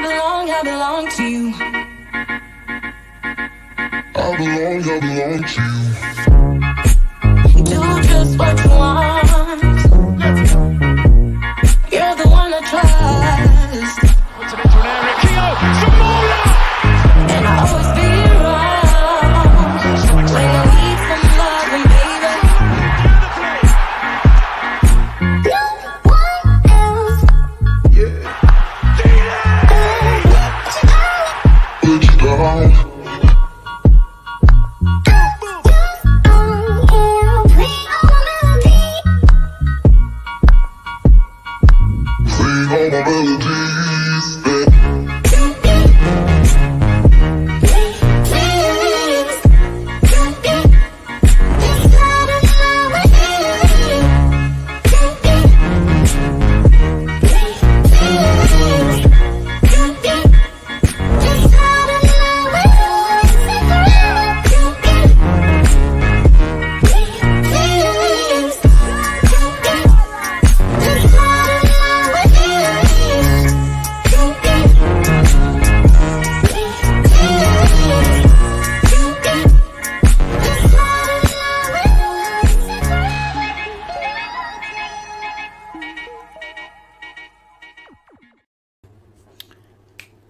I belong to you. I belong to you. Do just what you want. You're the one I trust. Puts it into an area. Keo, Samola! And I always be wrong when you need some loving, baby. No one else. Yeah. Put you down.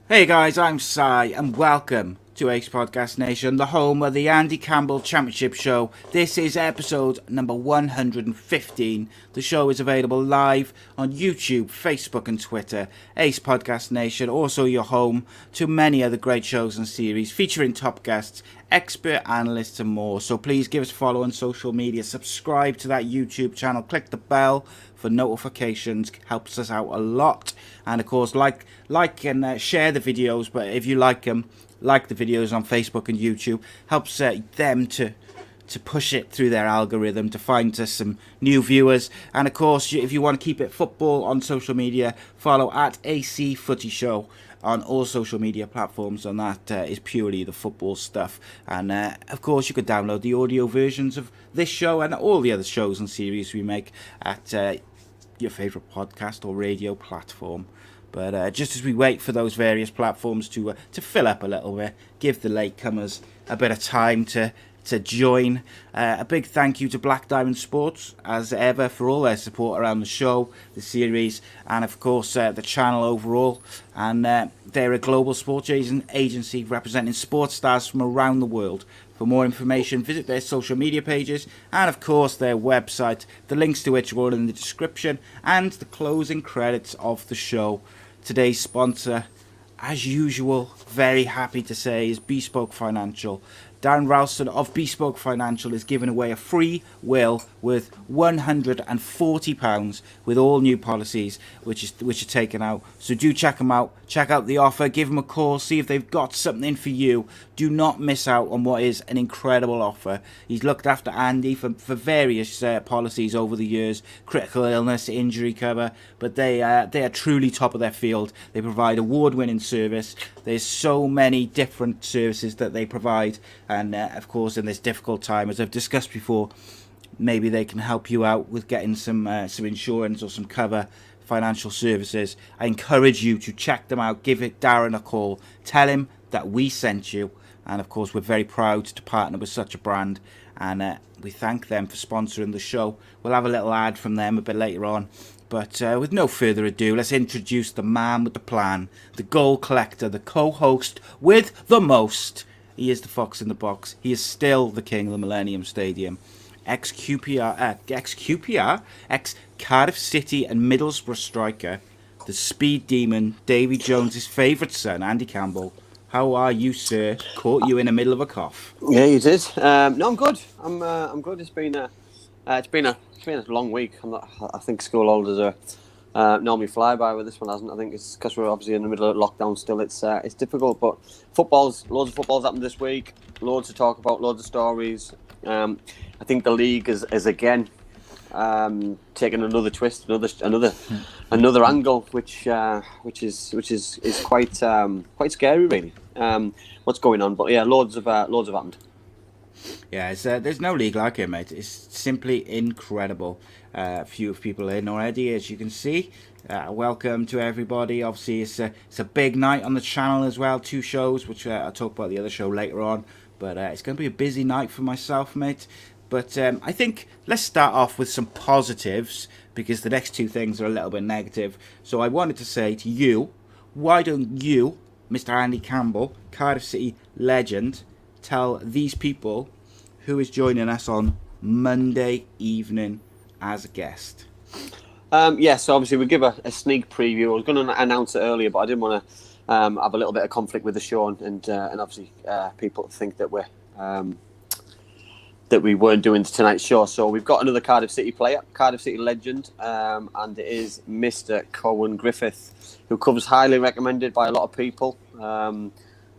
Hey guys, I'm Sai and welcome to Ace Podcast Nation, the home of the Andy Campbell Championship Show. This is episode number 115. The show is available live on YouTube, Facebook and Twitter. Ace Podcast Nation, also your home to many other great shows and series featuring top guests, expert analysts and more. So please give us a follow on social media, subscribe to that YouTube channel, click the bell for notifications, helps us out a lot. And of course, like and share the videos, but if you like them, like the videos on Facebook and YouTube, helps them to push it through their algorithm to find us some new viewers. And of course, if you want to keep it football on social media, follow at AC Footy Show on all social media platforms, and that is purely the football stuff. And of course, you could download the audio versions of this show and all the other shows and series we make at your favourite podcast or radio platform. But just as we wait for those various platforms to fill up a little bit, give the latecomers a bit of time to join. A big thank you to Black Diamond Sports, as ever, for all their support around the show, the series, and of course the channel overall. And they're a global sports agency representing sports stars from around the world. For more information, visit their social media pages and of course their website, the links to which are all in the description and the closing credits of the show. Today's sponsor, as usual, very happy to say, is Bespoke Financial. Dan Ralston of Bespoke Financial is giving away a free will worth £140 with all new policies which are taken out. So do check them out. Check out the offer. Give them a call. See if they've got something for you. Do not miss out on what is an incredible offer. He's looked after Andy for various policies over the years, critical illness, injury cover, but they are truly top of their field. They provide award-winning service. There's so many different services that they provide, and of course in this difficult time, as I've discussed before, maybe they can help you out with getting some insurance or some cover, financial services. I encourage you to check them out. Give it Darren a call. Tell him that we sent you. And of course, we're very proud to partner with such a brand. And we thank them for sponsoring the show. We'll have a little ad from them a bit later on. But with no further ado, let's introduce the man with the plan, the goal collector, the co-host with the most. He is the fox in the box. He is still the king of the Millennium Stadium. Ex-Cardiff City and Middlesbrough striker, the speed demon, Davy Jones's favourite son, Andy Campbell. How are you, sir? Caught you in the middle of a cough. Yeah, you did. No, I'm good. I'm good. It's been a long week. I think school holidays are normally fly by, but this one hasn't. I think it's because we're obviously in the middle of lockdown still. It's difficult, but loads of football's happened this week. Loads to talk about. Loads of stories. I think the league is again taking another twist, another angle, which is quite scary, really. What's going on? But yeah, loads have happened. Yeah, there's no league like it, mate. It's simply incredible. A few people in already, as you can see. Welcome to everybody. Obviously, it's a big night on the channel as well. 2 shows, which I'll talk about the other show later on. But it's going to be a busy night for myself, mate. But I think let's start off with some positives, because the next 2 things are a little bit negative. So I wanted to say to you, why don't you, Mr. Andy Campbell, Cardiff City legend, tell these people who is joining us on Monday evening as a guest? So obviously we'll give a sneak preview. I was going to announce it earlier, but I didn't want to have a little bit of conflict with the show, and obviously people think that we weren't doing tonight's show. So we've got another Cardiff City player, Cardiff City legend, and it is Mr. Cohen Griffith, who comes highly recommended by a lot of people.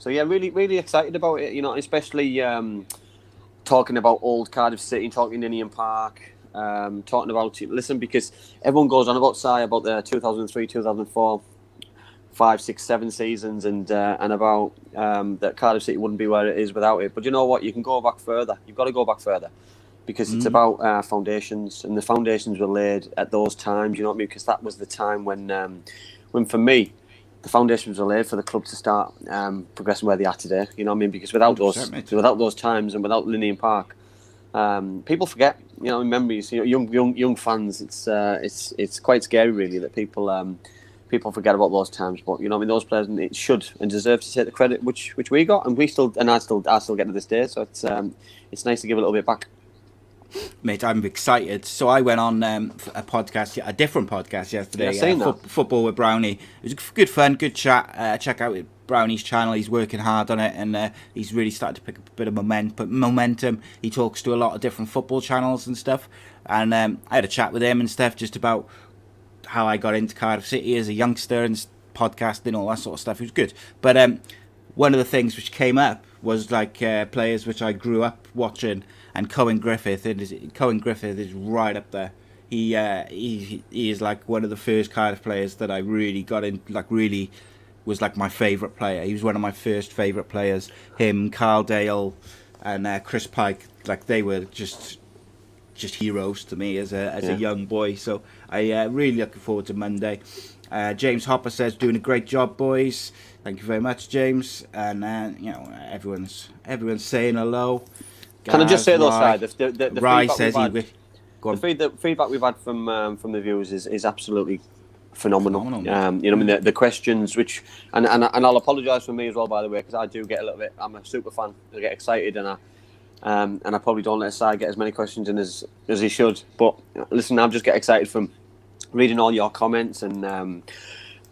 Really excited about it. You know, especially talking about old Cardiff City, talking Ninian Park. Talking about it, listen, because everyone goes on about about the 2003, 2004, 5, 6, 7 seasons, and about that Cardiff City wouldn't be where it is without it. But you know what? You can go back further. You've got to go back further, because it's about foundations, and the foundations were laid at those times. You know what I mean? Because that was the time when for me, the foundations were laid for the club to start progressing where they are today. You know what I mean? Because without those times and without Ninian Park, people forget, you know, memories. You know, young fans. It's quite scary, really, that people forget about those times. But you know, I mean, those players should and deserve to take the credit which we got, and I still get to this day. So it's nice to give a little bit back. Mate, I'm excited. So I went on a different podcast yesterday. Football with Brownie. It was good fun, good chat. Check out Brownie's channel. He's working hard on it, and he's really started to pick up a bit of momentum. He talks to a lot of different football channels and stuff. And I had a chat with him and stuff just about how I got into Cardiff City as a youngster and podcasting, all that sort of stuff. It was good. But one of the things which came up was like players which I grew up watching. And Cohen Griffith is right up there. He is like one of the first Cardiff players that I really got in, like really was like my favourite player. He was one of my first favourite players. Him, Carl Dale, and Chris Pike, like they were just heroes to me as a young boy. So I really looking forward to Monday. James Hopper says, doing a great job, boys. Thank you very much, James. And you know, everyone's saying hello. Can I just say though, Si, the feedback we've had from the viewers is absolutely phenomenal. You know, I mean, the questions, which and I'll apologise for me as well, by the way, because I do get a little bit. I'm a super fan. I get excited, and I probably don't let Si get as many questions in as he should. But listen, I just get excited from reading all your comments and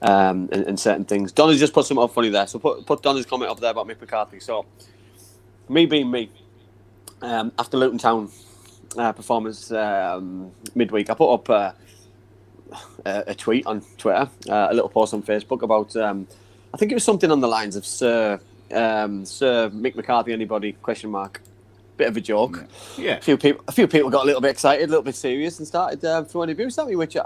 certain things. Donna's just put something up funny there, so put Donna's comment up there about Mick McCarthy. So me being me. After Luton Town performance midweek, I put up a tweet on Twitter, a little post on Facebook about I think it was something on the lines of Sir Mick McCarthy anybody ? Bit of a joke. Yeah. A few people got a little bit excited, a little bit serious, and started throwing abuse at me, which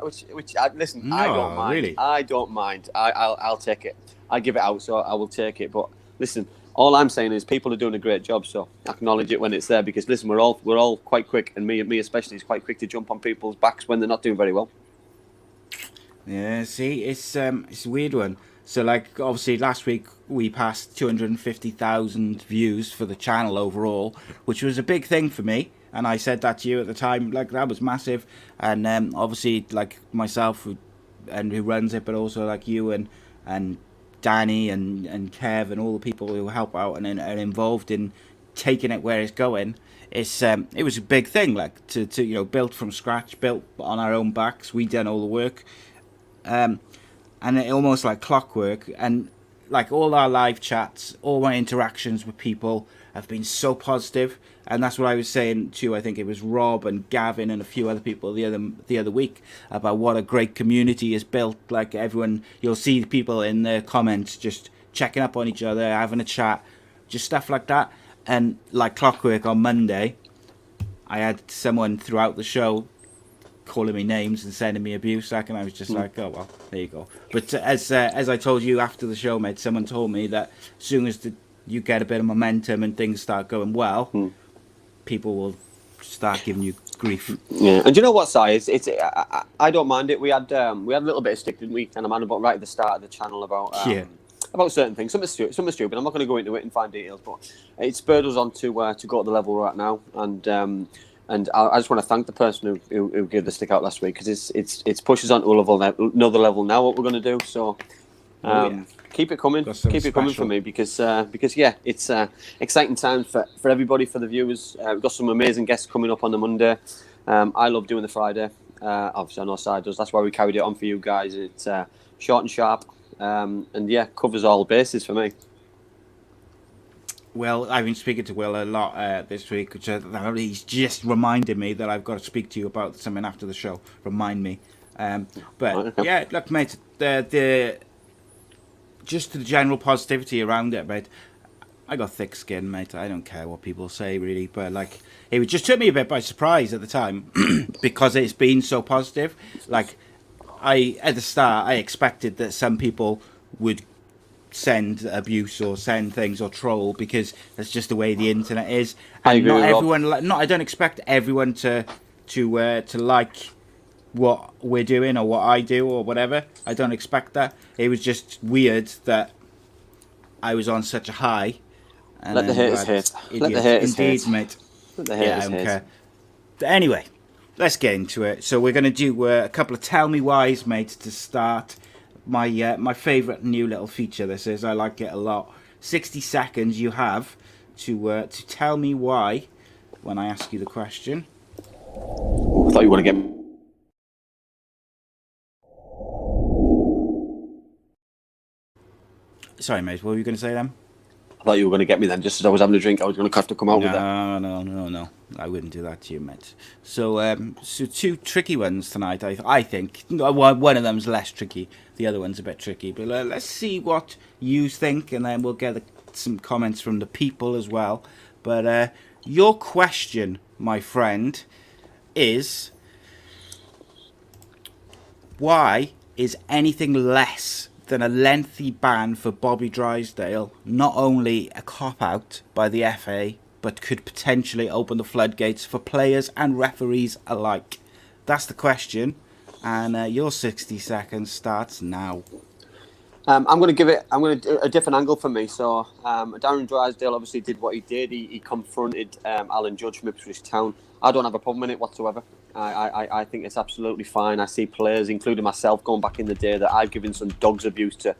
listen, no, I don't mind. Really? I don't mind. I'll take it. I give it out, so I will take it. But listen. All I'm saying is people are doing a great job, so acknowledge it when it's there, because listen, we're all quite quick, and me especially is quite quick to jump on people's backs when they're not doing very well. Yeah, see, it's a weird one. So like obviously last week we passed 250,000 views for the channel overall, which was a big thing for me, and I said that to you at the time, like that was massive. And obviously like myself who runs it, but also like you and Danny and Kev and all the people who help out and are involved in taking it where it's going. It was a big thing, like to you know, built from scratch, built on our own backs. We done all the work, and it almost like clockwork. And like all our live chats, all my interactions with people have been so positive. And that's what I was saying to, I think it was Rob and Gavin and a few other people the other week, about what a great community is built. Like everyone, you'll see people in the comments just checking up on each other, having a chat, just stuff like that. And like clockwork on Monday, I had someone throughout the show calling me names and sending me abuse, like, and I was just like, oh well, there you go. But as I told you after the show, mate, someone told me that as soon as you get a bit of momentum and things start going well, people will start giving you grief. Yeah, and do you know what, Si? I don't mind it. We had a little bit of stick, didn't we? And I'm on about right at the start of the channel about certain things. Some are stupid. I'm not going to go into it and find details, but it spurred us on to go to the level we're at now. And I just want to thank the person who gave the stick out last week, because it's pushes on to another level now. What we're going to do, so. Keep it coming. Keep it coming for me because it's exciting times for everybody, for the viewers. We've got some amazing guests coming up on the Monday. I love doing the Friday. Obviously, I know Si does. That's why we carried it on for you guys. It's short and sharp, and covers all bases for me. Well, I've been speaking to Will a lot this week, which he's just reminded me that I've got to speak to you about something after the show. Remind me. Look, mate, the just the general positivity around it, mate. I got thick skin, mate. I don't care what people say, really. But, like, it just took me a bit by surprise at the time because it's been so positive. Like, at the start, I expected that some people would send abuse or send things or troll because that's just the way the internet is. And I agree not with everyone. I don't expect everyone to like what we're doing or what I do or whatever. I don't expect that. It was just weird that I was on such a high. And Let the haters hate. Let the haters hate. Indeed, mate. Let the haters hate. Okay. Anyway, let's get into it. So we're going to do a couple of Tell Me Whys, mate, to start. My favourite new little feature this is. I like it a lot. 60 seconds you have to tell me why when I ask you the question. I thought you were going to get... Sorry, mate. What were you going to say then? I thought you were going to get me then. Just as I was having a drink, I was going to have to come out with that. No. I wouldn't do that to you, mate. So two tricky ones tonight, I think. One of them's less tricky. The other one's a bit tricky. But let's see what you think, and then we'll get some comments from the people as well. But your question, my friend, is... why is anything less than a lengthy ban for Bobby Drysdale not only a cop-out by the FA, but could potentially open the floodgates for players and referees alike? That's the question, and your 60 seconds starts now. I'm going to do a different angle for me. So Darren Drysdale obviously did what he did. He confronted Alan Judge from Ipswich Town. I don't have a problem with it whatsoever. I think it's absolutely fine. I see players, including myself, going back in the day, that I've given some dog's abuse to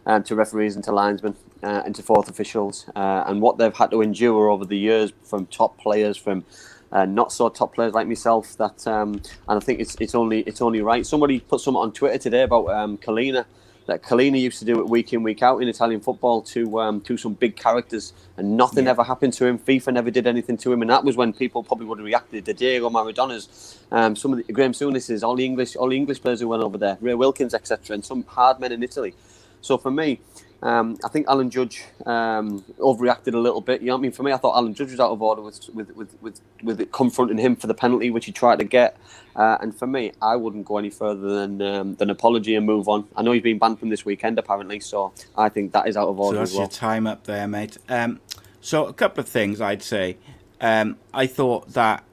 referees and to linesmen and to fourth officials, and what they've had to endure over the years from top players, from not so top players like myself. And I think it's only right. Somebody put something on Twitter today about Kalina. That Kalina used to do it week in, week out in Italian football to some big characters, and nothing ever happened to him. FIFA never did anything to him, and that was when people probably would have reacted. The Diego Maradonas, some of the Graham Souness's, all the English players who went over there, Ray Wilkins, etc., and some hard men in Italy. So for me, I think Alan Judge overreacted a little bit. You know what I mean? For me, I thought Alan Judge was out of order with it confronting him for the penalty, which he tried to get. And for me, I wouldn't go any further than apology and move on. I know he's been banned from this weekend, apparently, so I think that is out of order as well. So that's your time up there, mate. So a couple of things I'd say. I thought that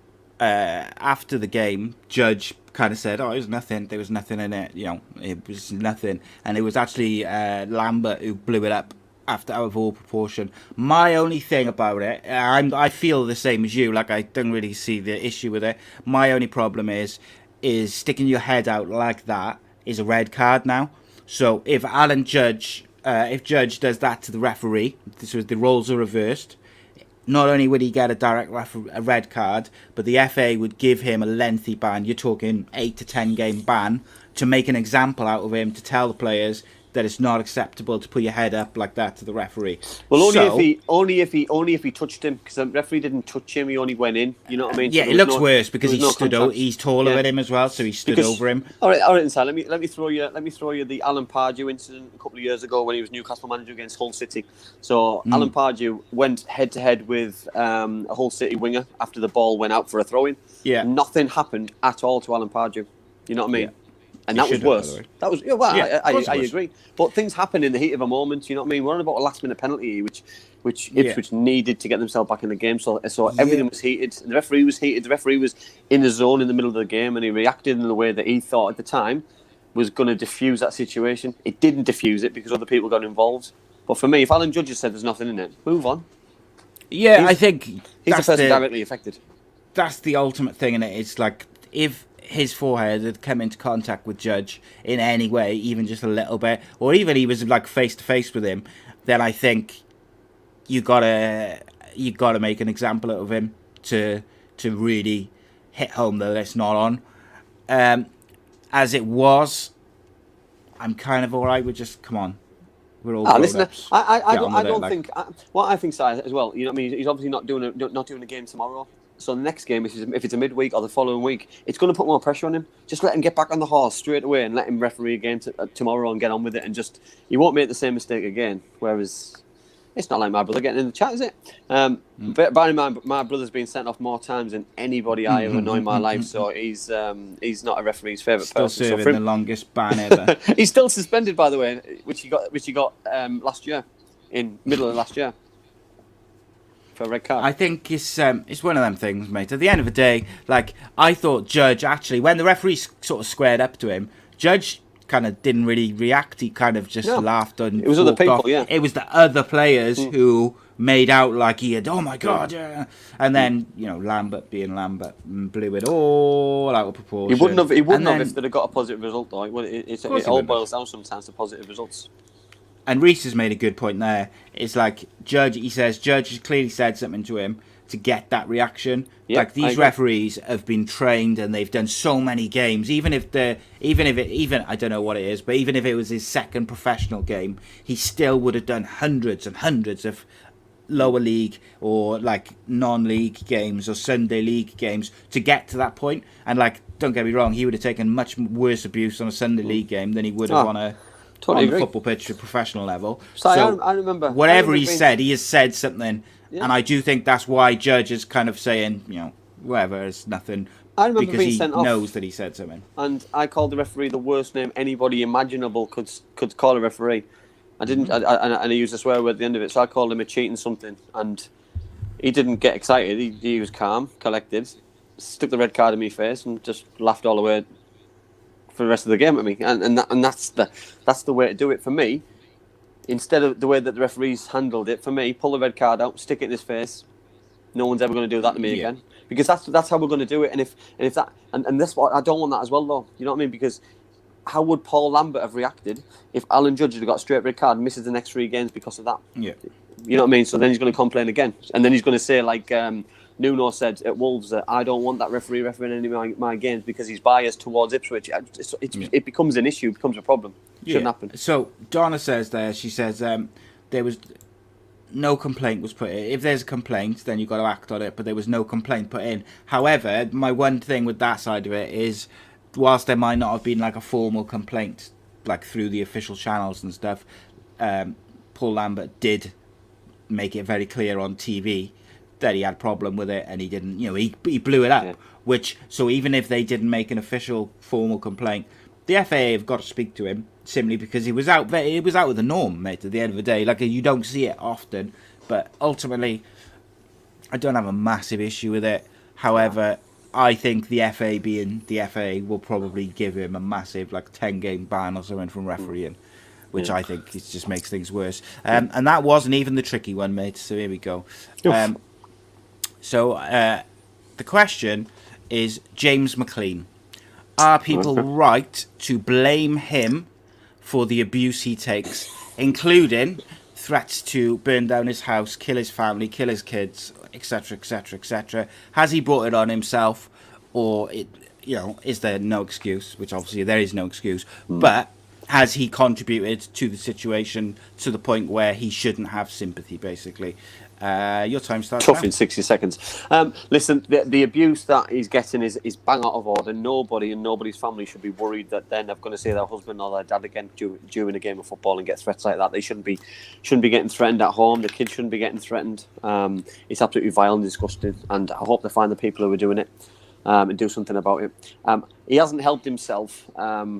after the game, Judge kind of said, "Oh, it was nothing. There was nothing in it. You know, it was nothing." And it was actually Lambert who blew it up after out of all proportion. My only thing about it, I feel the same as you. Like, I don't really see the issue with it. My only problem is sticking your head out like that is a red card now. So if Judge does that to the referee, the roles are reversed. Not only would he get a red card, but the FA would give him a lengthy ban. You're talking 8 to 10 game ban to make an example out of him, to tell the players that it's not acceptable to put your head up like that to the referee. Well, only if he touched him, because the referee didn't touch him. He only went in. You know what I mean? Yeah, so it looks worse because he stood over. He's taller than him as well, so he stood over him. All right, so let me throw you the Alan Pardew incident a couple of years ago when he was Newcastle manager against Hull City. So Alan Pardew went head to head with a Hull City winger after the ball went out for a throw-in. Yeah, nothing happened at all to Alan Pardew. You know what I mean? And He that was should have, by worse. the way. That was, yeah, well, Yeah, of course I it was. agree. But things happen in the heat of a moment, you know what I mean? We're on about a last-minute penalty, which Ipswich needed to get themselves back in the game. So everything was heated. The referee was heated. The referee was in the zone in the middle of the game, and he reacted in the way that he thought at the time was going to diffuse that situation. It didn't diffuse it because other people got involved. But for me, if Alan Judge has said there's nothing in it, move on. Yeah, I think He's the that's person directly affected. that's the ultimate thing in it. It's like if his forehead had come into contact with Judge in any way, even just a little bit, or even he was like face to face with him, then I think you gotta make an example out of him to really hit home that it's not on. As it was, I'm kind of alright with just come on. We're all Listen, grown-ups. I Get on don't with it, think what I think, Si, as well. You know what I mean? He's obviously not doing a game tomorrow. So the next game, if it's a midweek or the following week, it's going to put more pressure on him. Just let him get back on the horse straight away and let him referee a game tomorrow and get on with it. And just he won't make the same mistake again. Whereas it's not like my brother getting in the chat, is it? But bear in mind, my brother's been sent off more times than anybody I ever know in my life. So he's not a referee's favourite Still person. serving So the longest ban ever. he's still suspended, by the way, which he got last year, in middle of last year, for a red card. I think it's one of them things, mate. At the end of the day, like I thought Judge actually, when the referee sort of squared up to him, Judge kind of didn't really react. He kind of just laughed and it was other walked people, off. yeah. It was the other players who made out like he had, oh my god, yeah. And then Lambert being Lambert blew it all out of proportion. He wouldn't have then, if they'd have got a positive result, though. It course he all wouldn't boils down sometimes to positive results. And Reece has made a good point there. It's like Judge has clearly said something to him to get that reaction. Yeah, like these referees have been trained and they've done so many games. Even if I don't know what it is, but even if it was his second professional game, he still would have done hundreds and hundreds of lower league or like non-league games or Sunday league games to get to that point. And like, don't get me wrong, he would have taken much worse abuse on a Sunday league game than he would have on a football pitch at professional level. So I remember whatever he has said something, and I do think that's why Judge is kind of saying, whatever, it's nothing. I remember because being he sent off, knows that he said something. and I called the referee the worst name anybody imaginable could call a referee. I didn't, and I used a swear word at the end of it, so I called him a cheating something, and he didn't get excited. He was calm, collected, stuck the red card in my face, and just laughed all the way for the rest of the game at me, and that's the way to do it for me. Instead of the way that the referees handled it, for me, pull the red card out, stick it in his face. No one's ever going to do that to me again, because that's how we're going to do it. And if that and that's what I don't want that as well, though. You know what I mean? Because how would Paul Lambert have reacted if Alan Judge had got a straight red card and misses the next 3 games because of that? Yeah, you know what I mean. So then he's going to complain again, and then he's going to say like Nuno said at Wolves that I don't want that referee refereeing any of my games because he's biased towards Ipswich. It becomes an issue, becomes a problem. Shouldn't happen. So Donna says there, she says there was no complaint was put in. If there's a complaint, then you've got to act on it, but there was no complaint put in. However, my one thing with that side of it is, whilst there might not have been like a formal complaint like through the official channels and stuff, Paul Lambert did make it very clear on TV that he had a problem with it, and he didn't, he blew it up. Yeah. Which, so even if they didn't make an official formal complaint, the FAA have got to speak to him simply because he was out of the norm, mate. At the end of the day, like you don't see it often, but ultimately, I don't have a massive issue with it. However, I think the FA being the FA will probably give him a massive 10-game ban or something from refereeing, which I think it just makes things worse. And that wasn't even the tricky one, mate. So here we go. So the question is James McClean. Are people right to blame him for the abuse he takes, including threats to burn down his house, kill his family, kill his kids, etc., etc., etc.? Has he brought it on himself, or is there no excuse? Which obviously there is no excuse, but has he contributed to the situation to the point where he shouldn't have sympathy, basically? Your time starts tough now. in 60 seconds. Listen, the abuse that he's getting is bang out of order. Nobody and nobody's family should be worried that they're never going to see their husband or their dad again during a game of football and get threats like that. They shouldn't be getting threatened at home. The kids shouldn't be getting threatened. It's absolutely vile and disgusting, and I hope they find the people who are doing it. and do something about it. He hasn't helped himself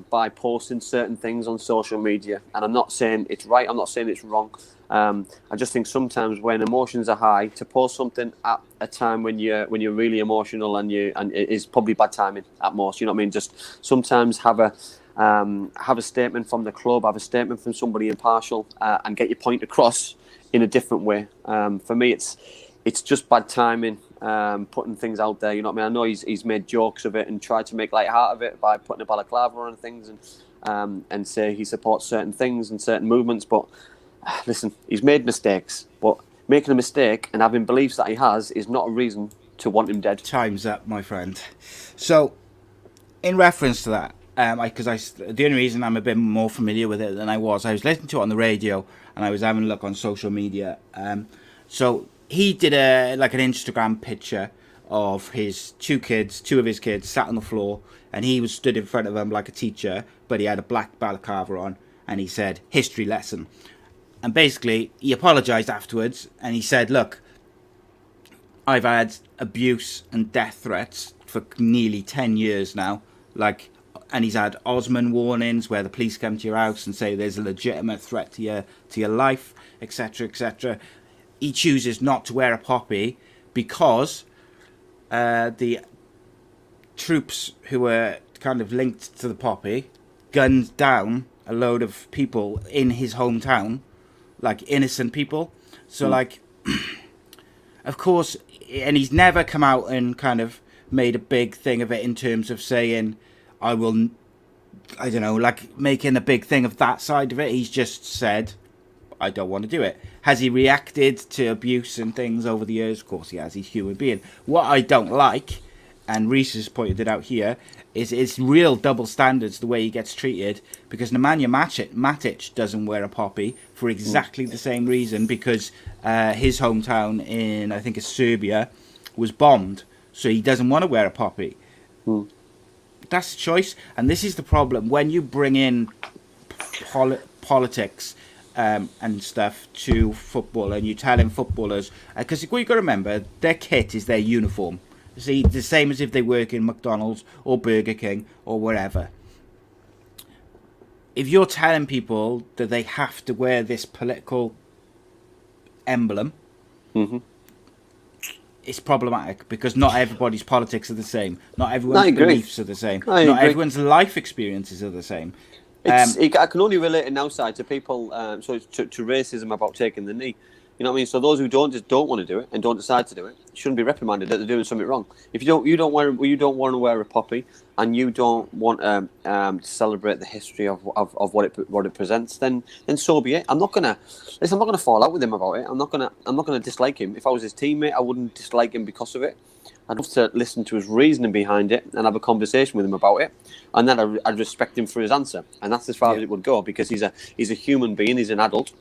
by posting certain things on social media, and I'm not saying it's right. I'm not saying it's wrong. I just think sometimes when emotions are high, to post something at a time when you're really emotional and it is probably bad timing at most. You know what I mean? Just sometimes have a statement from the club, have a statement from somebody impartial, and get your point across in a different way. For me, it's just bad timing. Putting things out there, you know what I mean? I know he's made jokes of it and tried to make light out of it by putting a balaclava on things and say he supports certain things and certain movements, but listen, he's made mistakes, but making a mistake and having beliefs that he has is not a reason to want him dead. Time's up, my friend. So, in reference to that, the only reason I'm a bit more familiar with it than I was listening to it on the radio and I was having a look on social media. So he did an Instagram picture of his two of his kids sat on the floor, and he was stood in front of them like a teacher, but he had a black balaclava on, and he said, "History lesson." And basically, he apologised afterwards, and he said, "Look, I've had abuse and death threats for nearly 10 years now. And he's had Osman warnings where the police come to your house and say there's a legitimate threat to your life, etc., etc." He chooses not to wear a poppy because the troops who were kind of linked to the poppy gunned down a load of people in his hometown, like innocent people. So of course, and he's never come out and kind of made a big thing of it in terms of saying, making a big thing of that side of it. He's just said, I don't want to do it. Has he reacted to abuse and things over the years? Of course he has. He's a human being. What I don't like, and Reese has pointed it out here, is it's real double standards the way he gets treated, because Nemanja Matic doesn't wear a poppy for exactly the same reason, because his hometown in, I think it's Serbia, was bombed, so he doesn't want to wear a poppy. That's a choice, and this is the problem. When you bring in politics and stuff to football, and you're telling footballers, because what you've got to remember, their kit is their uniform. See, the same as if they work in McDonald's or Burger King or wherever. If you're telling people that they have to wear this political emblem, it's problematic, because not everybody's politics are the same. Not everyone's beliefs are the same. Not everyone's life experiences are the same. I can only relate it now, side to people. To racism about taking the knee. You know what I mean? So those who don't want to do it and don't decide to do it shouldn't be reprimanded that they're doing something wrong. If you don't want to wear a poppy, and you don't want to celebrate the history of what it presents, then so be it. I'm not gonna fall out with him about it. I'm not gonna dislike him. If I was his teammate, I wouldn't dislike him because of it. I'd love to listen to his reasoning behind it and have a conversation with him about it, and then I'd respect him for his answer. And that's as far as it would go, because he's a human being. He's an adult.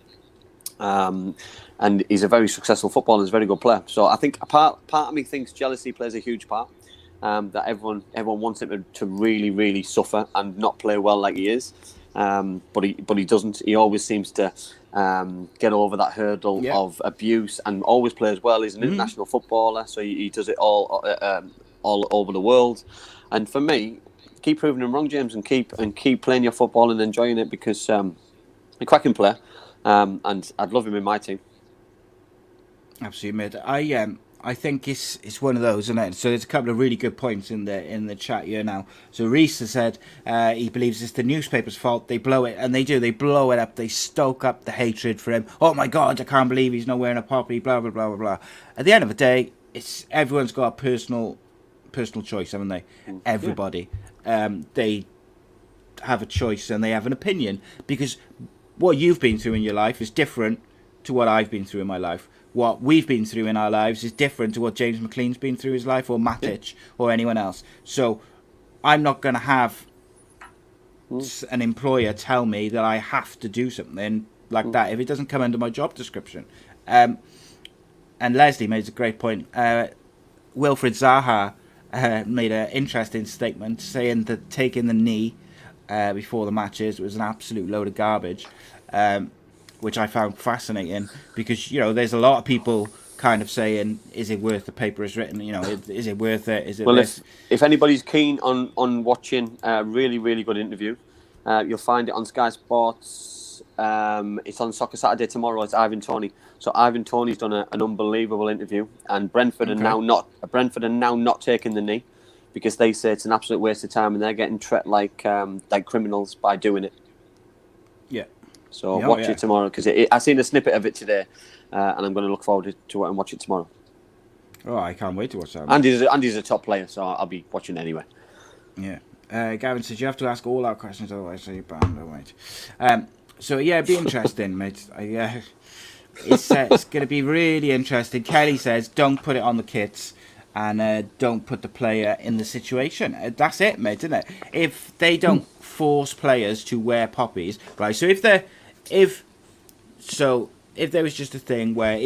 And he's a very successful footballer and he's a very good player. So I think a part of me thinks jealousy plays a huge part. That everyone wants him to really, really suffer and not play well like he is. But he doesn't. He always seems to get over that hurdle of abuse and always plays well. He's an international footballer, so he does it all over the world. And for me, keep proving him wrong, James, and keep playing your football and enjoying it, because he's a cracking player. And I'd love him in my team. Absolutely, mate. I think it's one of those, isn't it? So there's a couple of really good points in the chat here now. So Reese has said he believes it's the newspaper's fault. They blow it, and they do. They blow it up. They stoke up the hatred for him. Oh my God, I can't believe he's not wearing a poppy. Blah blah blah blah blah. At the end of the day, everyone's got a personal choice, haven't they? Everybody, they have a choice and they have an opinion, because what you've been through in your life is different to what I've been through in my life. What we've been through in our lives is different to what James McClean's been through his life, or Matic, or anyone else. So I'm not going to have an employer tell me that I have to do something like that if it doesn't come under my job description. And Leslie made a great point. Wilfred Zaha made an interesting statement saying that taking the knee before the matches was an absolute load of garbage. Which I found fascinating, because there's a lot of people kind of saying, is it worth the paper it's written? You know, is it worth it? Is it Well, this? if anybody's keen on watching a really, really good interview, you'll find it on Sky Sports. It's on Soccer Saturday tomorrow. It's Ivan Toney. So Ivan Toney's done an unbelievable interview, and Brentford are now not taking the knee because they say it's an absolute waste of time, and they're getting treated like criminals by doing it. Yeah. So watch it tomorrow because I seen a snippet of it today, and I'm going to look forward to it and watch it tomorrow. Oh, I can't wait to watch that. Andy's a top player, so I'll be watching anyway. Yeah. Gavin says you have to ask all our questions, otherwise you're banned. Oh, wait. So yeah, it'd be interesting, mate. It's going to be really interesting. Kelly says don't put it on the kits and don't put the player in the situation. That's it, mate, isn't it? If they don't force players to wear poppies, right? So if there was just a thing where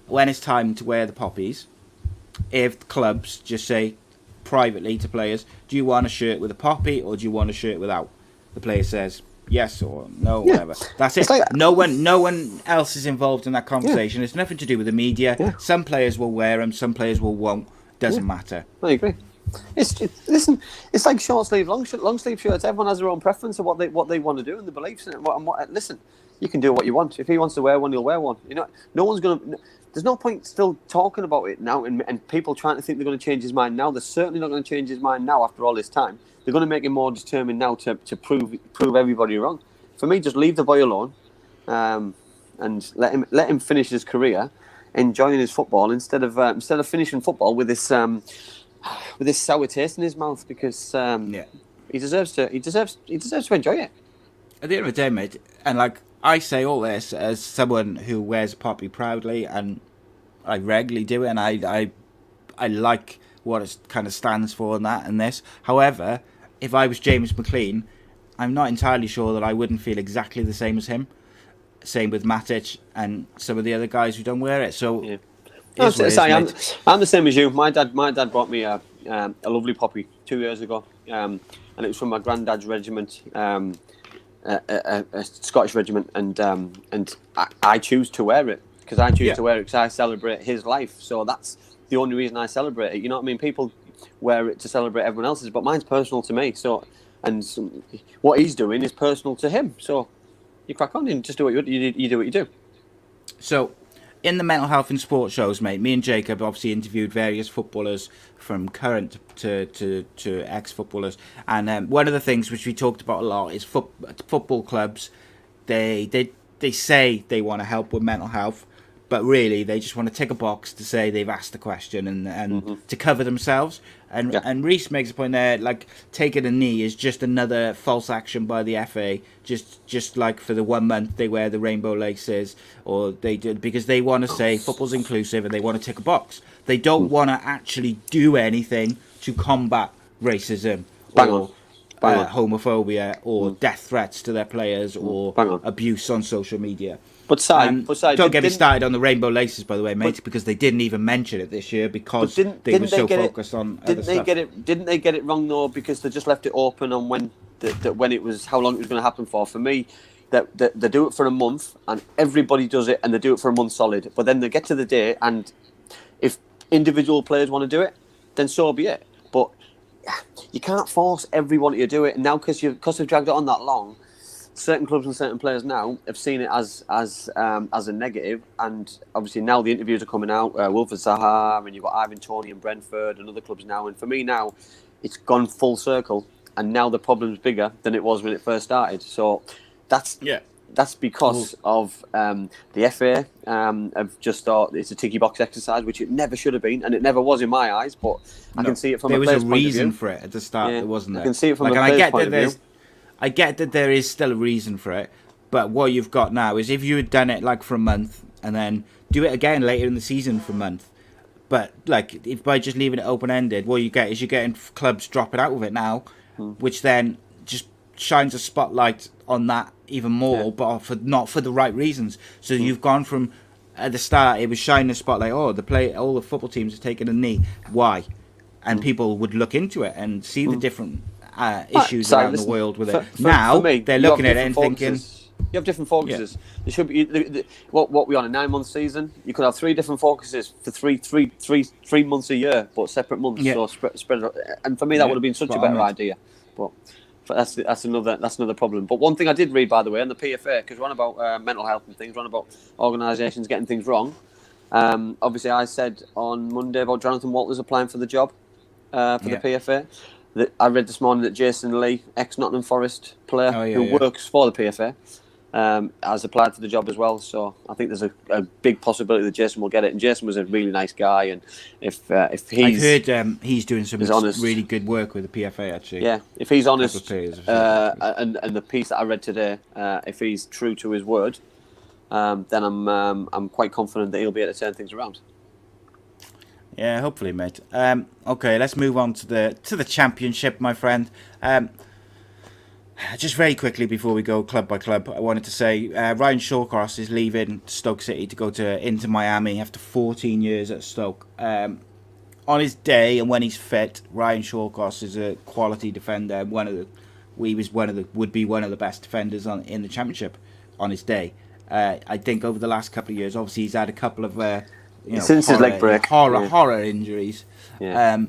when it's time to wear the poppies, if clubs just say privately to players, do you want a shirt with a poppy or do you want a shirt without? The player says yes or no, whatever. That's it. Like, no one else is involved in that conversation. It's nothing to do with the media. Yeah. Some players will wear them, some players won't. Doesn't matter. I agree. Listen, it's like short sleeve, long sleeve shirts. Everyone has their own preference of what they want to do and the beliefs in it. Listen, you can do what you want. If he wants to wear one, he'll wear one. You know, no one's gonna. There's no point still talking about it now and people trying to think they're going to change his mind now. They're certainly not going to change his mind now after all this time. They're going to make him more determined now to prove everybody wrong. For me, just leave the boy alone and let him finish his career, enjoying his football instead of finishing football with this sour taste in his mouth because he deserves to enjoy it. At the end of the day, mate, and like I say all this as someone who wears a poppy proudly, and I regularly do it, and I like what it kind of stands for and that and this. However, if I was James McClean, I'm not entirely sure that I wouldn't feel exactly the same as him. Same with Matic and some of the other guys who don't wear it. So, yeah. I'm the same as you. My dad brought me a lovely poppy 2 years ago, and it was from my granddad's regiment. A Scottish regiment, and I choose to wear it because I celebrate his life. So that's the only reason I celebrate it. You know what I mean? People wear it to celebrate everyone else's, but mine's personal to me. So, and what he's doing is personal to him. So you crack on and just do what you do what you do. So, in the mental health and sports shows, mate, me and Jacob obviously interviewed various footballers from current to ex-footballers, and one of the things which we talked about a lot is football clubs. They say they want to help with mental health, but really they just want to tick a box to say they've asked the question and to cover themselves. And Reece makes a point there, like taking a knee is just another false action by the FA. Just like for the 1 month they wear the rainbow laces, or they do because they want to say football's inclusive and they want to tick a box. They don't want to actually do anything to combat racism or homophobia or death threats to their players or abuse on social media. But don't get me started on the rainbow laces, by the way, mate, because they didn't even mention it this year because they were so focused on other stuff. Didn't they get it wrong though? Because they just left it open on when it was, how long it was going to happen for. For me, that they do it for a month and everybody does it, and they do it for a month solid. But then they get to the day, and if individual players want to do it, then so be it. But you can't force everyone to do it. And now because they've dragged it on that long, certain clubs and certain players now have seen it as a negative, and obviously now the interviews are coming out. Wilfred Zaha, and you've got Ivan Toney and Brentford and other clubs now. And for me now, it's gone full circle, and now the problem's bigger than it was when it first started. So that's because of the FA have just thought it's a ticky box exercise, which it never should have been, and it never was in my eyes. But I can see it from a player's point of view. There was a reason for it at the start. There wasn't there? I can see it from a player's point of view. I get that there is still a reason for it, but what you've got now is if you had done it like for a month and then do it again later in the season for a month, but like if by just leaving it open-ended, what you get is you're getting clubs dropping out of it now, which then just shines a spotlight on that even more, but not for the right reasons. So you've gone from at the start it was shining a spotlight. Oh, all the football teams are taking a knee. Why? And people would look into it and see the different issues around the world with it. Now they're looking at it and thinking, You have different focuses. There should be what we on a 9-month season. You could have 3 different focuses for three months a year, but separate months. Yeah. So spread. And for me, that would have been such a better idea. But that's another problem. But one thing I did read, by the way, on the PFA, because we're on about mental health and things, we're on about organisations getting things wrong. Obviously, I said on Monday about Jonathan Walters applying for the job for the PFA. I read this morning that Jason Lee, ex-Nottingham Forest player who works for the PFA, has applied for the job as well. So I think there's a big possibility that Jason will get it. And Jason was a really nice guy, and if he's, I've heard he's doing some really good work with the PFA actually. Yeah, if he's honest, and the piece that I read today, if he's true to his word, then I'm quite confident that he'll be able to turn things around. Yeah, hopefully, mate. Okay, let's move on to the championship, my friend. Just very quickly before we go club by club, I wanted to say Ryan Shawcross is leaving Stoke City to go into Miami after 14 years at Stoke. On his day and when he's fit, Ryan Shawcross is a quality defender. Would be one of the best defenders in the championship on his day. I think over the last couple of years, obviously he's had a couple of since his leg break, horror injuries. Yeah.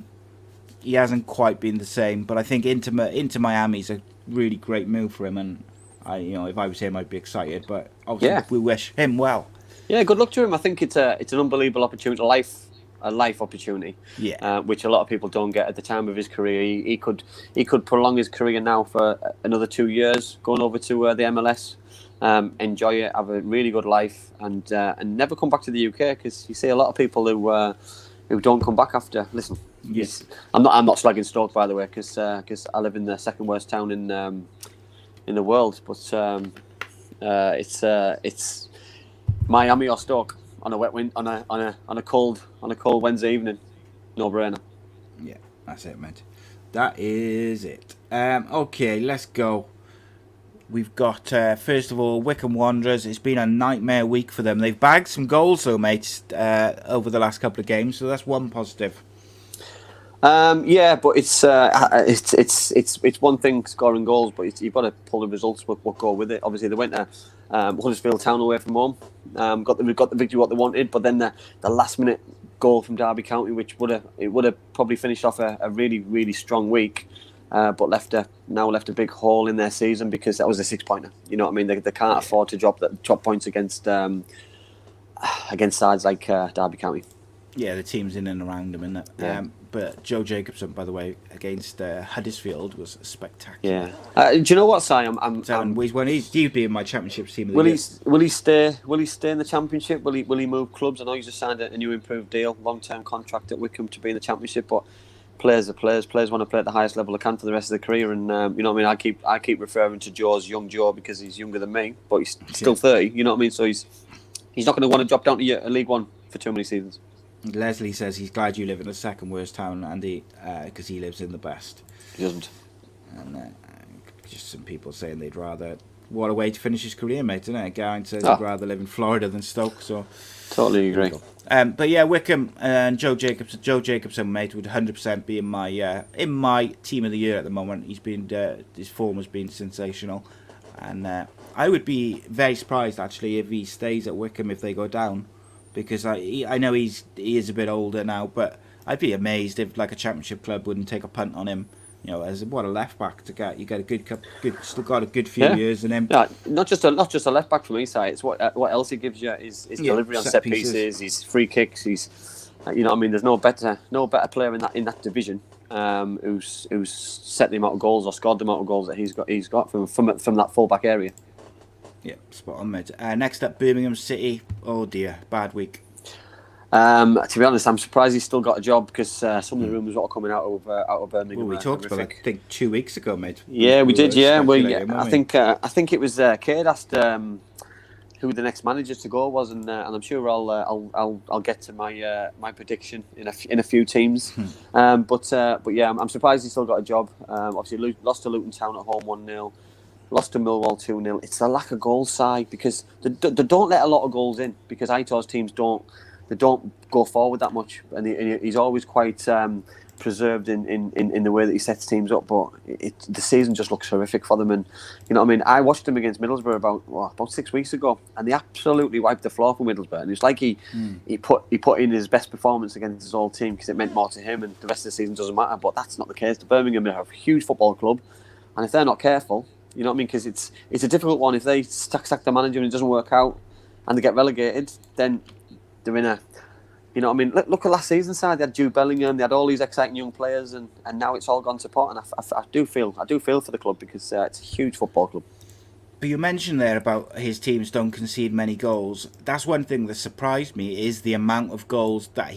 He hasn't quite been the same, but I think into Miami's a really great move for him, and if I was him, I'd be excited. But obviously, we wish him well. Yeah, good luck to him. I think it's an unbelievable opportunity, a life opportunity. Yeah, which a lot of people don't get at the time of his career. He could prolong his career now for another 2 years, going over to the MLS. Enjoy it, have a really good life, and never come back to the UK, because you see a lot of people who don't come back after. Listen, yes, I'm not slagging Stoke, by the way, because I live in the second worst town in the world, but it's Miami or Stoke on a wet on a cold Wednesday evening, no brainer. Yeah, that's it, mate. That is it. Okay, let's go. We've got, first of all, Wycombe Wanderers. It's been a nightmare week for them. They've bagged some goals, though, mate, over the last couple of games, so that's one positive. Yeah, but it's one thing scoring goals, but you've got to pull the results what go with it. Obviously, they went to Huddersfield Town away from home, got the victory what they wanted, but then the last minute goal from Derby County, which would have probably finished off a really, really strong week. But left a big hole in their season, because that was a 6-pointer. You know what I mean? They can't afford to drop points against sides like Derby County. Yeah, the teams in and around them, isn't it? Yeah. But Joe Jacobson, by the way, against Huddersfield was spectacular. Yeah. Do you know what, Si? He'd be in my championship team of the year. Will he stay? Will he stay in the championship? Will he move clubs? I know he's just signed a new improved deal, long-term contract at Wycombe to be in the championship, but players are players. Players want to play at the highest level they can for the rest of their career, and you know what I mean. I keep referring to Joe as young Joe because he's younger than me, but he's still 30. You know what I mean. So he's not going to want to drop down to League One for too many seasons. Leslie says he's glad you live in the second worst town, Andy, because he lives in the best. He doesn't. And just some people saying they'd rather. What a way to finish his career, mate, isn't it? Garen says he'd rather live in Florida than Stoke. So totally agree. But yeah, Wycombe and Joe Jacobson, mate, would 100% be in my team of the year at the moment. His form has been sensational, and I would be very surprised actually if he stays at Wycombe if they go down, because I know he is a bit older now, but I'd be amazed if like a championship club wouldn't take a punt on him. You know, as what a left back to get. You get still got a good few years in him. Yeah, not just a left back from his side. It's what else he gives you is delivery on set pieces, his free kicks. He's, you know what I mean. There's no better player in that division who's set the amount of goals or scored the amount of goals that he's got from that full back area. Yeah, spot on, mate. Next up, Birmingham City. Oh dear, bad week. To be honest, I'm surprised he's still got a job, because some of the rumours are coming out of Birmingham. Well, we talked about it, I think 2 weeks ago, mate. Yeah, we did. Yeah, I think it was Cade asked who the next manager to go was, and I'm sure I'll get to my prediction in a few teams. But yeah, I'm surprised he's still got a job. Obviously, lost to Luton Town at home 1-0. Lost to Millwall 2-0. It's the lack of goals side, because they don't let a lot of goals in, because Aitor's teams don't go forward that much, and he's always quite preserved in the way that he sets teams up, but the season just looks horrific for them. And you know what I mean, I watched him against Middlesbrough about 6 weeks ago, and they absolutely wiped the floor for Middlesbrough. And it's like he put in his best performance against his old team because it meant more to him, and the rest of the season doesn't matter. But that's not the case. The Birmingham are a huge football club, and if they're not careful, you know what I mean, because it's a difficult one. If they sack the manager and it doesn't work out, and they get relegated, then they're in a... You know what I mean? Look at last season's side. They had Jude Bellingham. They had all these exciting young players, and now it's all gone to pot. And I do feel for the club because it's a huge football club. But you mentioned there about his teams don't concede many goals. That's one thing that surprised me is the amount of goals that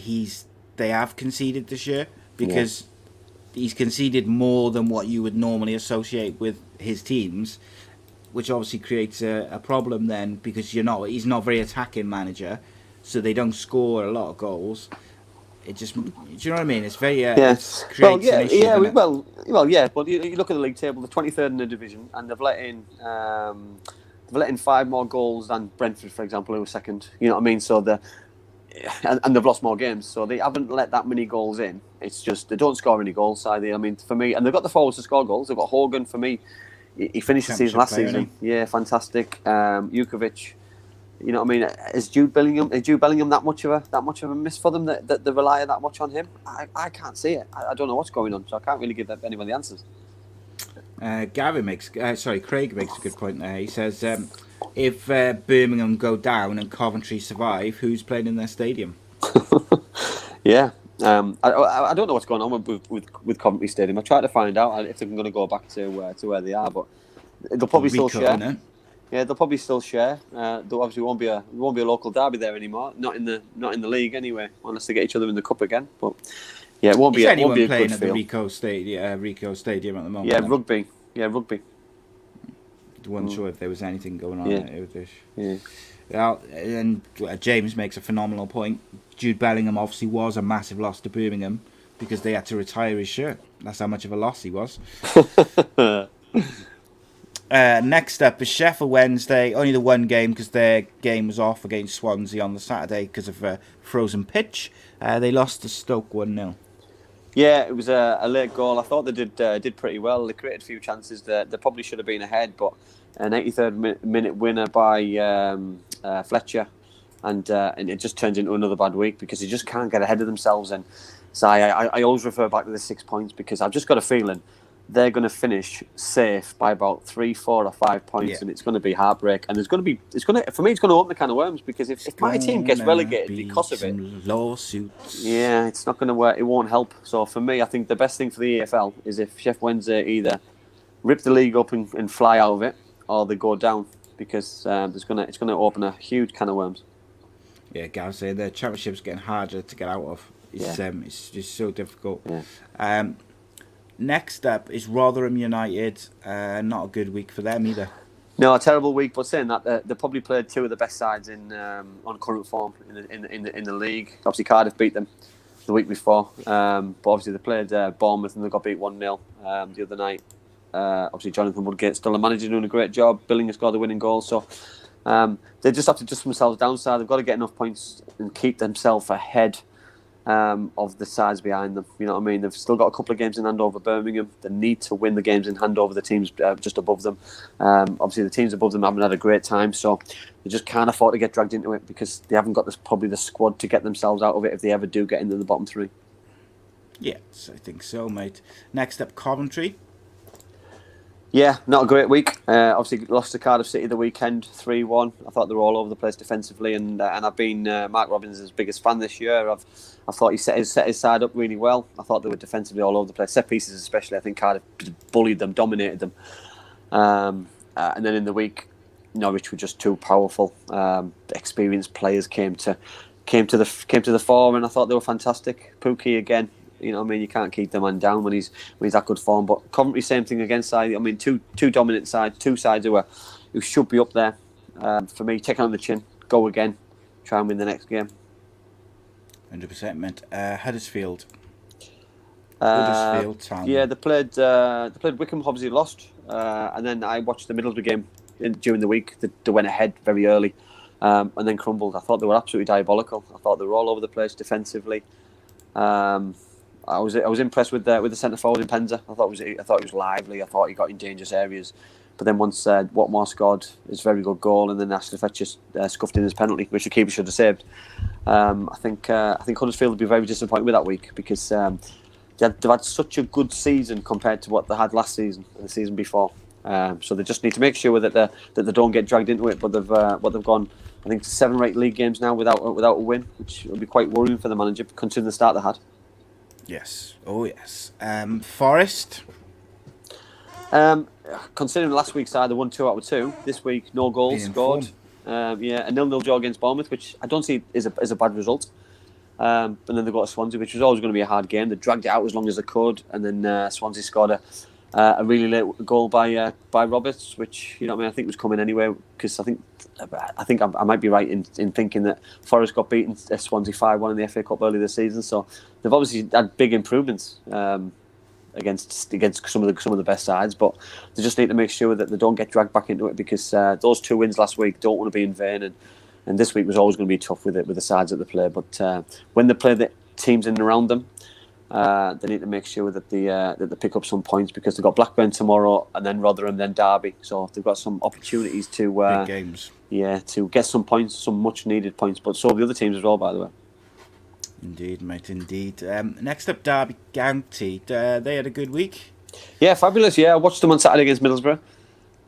they have conceded this year, because he's conceded more than what you would normally associate with his teams, which obviously creates a problem then, because he's not a very attacking manager. So they don't score a lot of goals. It just, do you know what I mean? It's very an issue. But you look at the league table, the 23rd in the division, and they've let in 5 more goals than Brentford, for example, who were second. You know what I mean? So and they've lost more games, so they haven't let that many goals in. It's just they don't score any goals either. I mean, for me, and they've got the forwards to score goals. They've got Hogan for me. He finished the season last season. Yeah, fantastic. Jukovic. You know what I mean? Is Jude Bellingham that much of a miss for them that they rely that much on him? I can't see it. I don't know what's going on, so I can't really give anyone the answers. Craig makes a good point there. He says, if Birmingham go down and Coventry survive, who's playing in their stadium? Yeah. I don't know what's going on with Coventry Stadium. I tried to find out if they're going to go back to where they are, but they'll probably still share. Yeah, they'll probably still share. There obviously won't be a local derby there anymore. Not in the league anyway, unless they get each other in the cup again. But yeah, it won't be. Anyone won't be a playing good at feel. the Ricoh Stadium at the moment? Yeah, rugby. Wasn't sure if there was anything going on. Yeah. Well, and James makes a phenomenal point. Jude Bellingham obviously was a massive loss to Birmingham because they had to retire his shirt. That's how much of a loss he was. Next up is Sheffield Wednesday. Only the one game because their game was off against Swansea on the Saturday because of a frozen pitch. They lost to Stoke 1-0. Yeah, it was a late goal. I thought they did pretty well. They created a few chances. They probably should have been ahead, but an 83rd minute winner by Fletcher, and it just turns into another bad week because they just can't get ahead of themselves. And so I always refer back to the 6 points because I've just got a feeling they're going to finish safe by about 3, 4, or 5 points, and it's going to be heartbreak. And for me, it's going to open the can of worms because if my team gets relegated because of it, lawsuits. Yeah, it's not going to work. It won't help. So for me, I think the best thing for the EFL is if Sheffield Wednesday either rip the league up and fly out of it, or they go down because it's going to open a huge can of worms. Yeah, Gav saying the championship's getting harder to get out of. It's just so difficult. Yeah. Next up is Rotherham United. Not a good week for them either. No, a terrible week. But saying that, they probably played 2 of the best sides on current form in the league. Obviously, Cardiff beat them the week before. But obviously, they played Bournemouth and they got beat 1-0 the other night. Obviously, Jonathan Woodgate still a manager doing a great job. Billing scored the winning goal. So they just have to dust themselves downside. They've got to get enough points and keep themselves ahead of the sides behind them. You know what I mean? They've still got a couple of games in hand over Birmingham. They need to win the games in hand over the teams just above them. Obviously, the teams above them haven't had a great time, so they just can't afford to get dragged into it because they haven't got probably the squad to get themselves out of it if they ever do get into the bottom 3. Yes, I think so, mate. Next up, Coventry. Yeah, not a great week. Obviously, lost to Cardiff City the weekend, 3-1. I thought they were all over the place defensively, and I've been Mark Robbins' biggest fan this year. I thought he set his side up really well. I thought they were defensively all over the place. Set pieces especially, I think Cardiff bullied them, dominated them. And then in the week, Norwich were just too powerful. The experienced players came to the fore, and I thought they were fantastic. Pookie again. You know what I mean? You can't keep the man down when he's that good form. But Coventry, same thing against side. I mean, two dominant sides, 2 sides who should be up there. For me, take it on the chin, go again, try and win the next game. 100%, mate. Huddersfield. Town. Yeah, they played Wickham, obviously lost. And then I watched the Middlesbrough game during the week. They went ahead very early and then crumbled. I thought they were absolutely diabolical. I thought they were all over the place defensively. I was impressed with the centre forward in Penza. I thought he was lively. I thought he got in dangerous areas. But then once Watmore scored his very good goal, and then Ashley Fletcher scuffed in his penalty, which the keeper should have saved. I think Huddersfield will be very disappointed with that week because they've had such a good season compared to what they had last season and the season before. So they just need to make sure that they don't get dragged into it. But they've gone, I think, 7 or 8 league games now without a win, which will be quite worrying for the manager considering the start they had. Yes. Oh yes. Forest. Considering last week's side, they won 2 out of 2. This week, no goals scored. A 0-0 draw against Bournemouth, which I don't see is a bad result. And then they got Swansea, which was always going to be a hard game. They dragged it out as long as they could, and then Swansea scored a really late goal by Roberts, which I think was coming anyway. Because I think I might be right in thinking that Forest got beaten at Swansea 5-1 in the FA Cup early this season. So they've obviously had big improvements against some of the best sides, but they just need to make sure that they don't get dragged back into it because those 2 wins last week don't want to be in vain. And this week was always going to be tough with the sides that they play. But when they play the teams in and around them, they need to make sure that they pick up some points because they've got Blackburn tomorrow and then Rotherham, then Derby. So they've got some opportunities to big games. Yeah, to get some points, some much needed points. But so have the other teams as well, by the way. Indeed, mate. Indeed. Next up, Derby County. They had a good week. Yeah, fabulous. Yeah, I watched them on Saturday against Middlesbrough.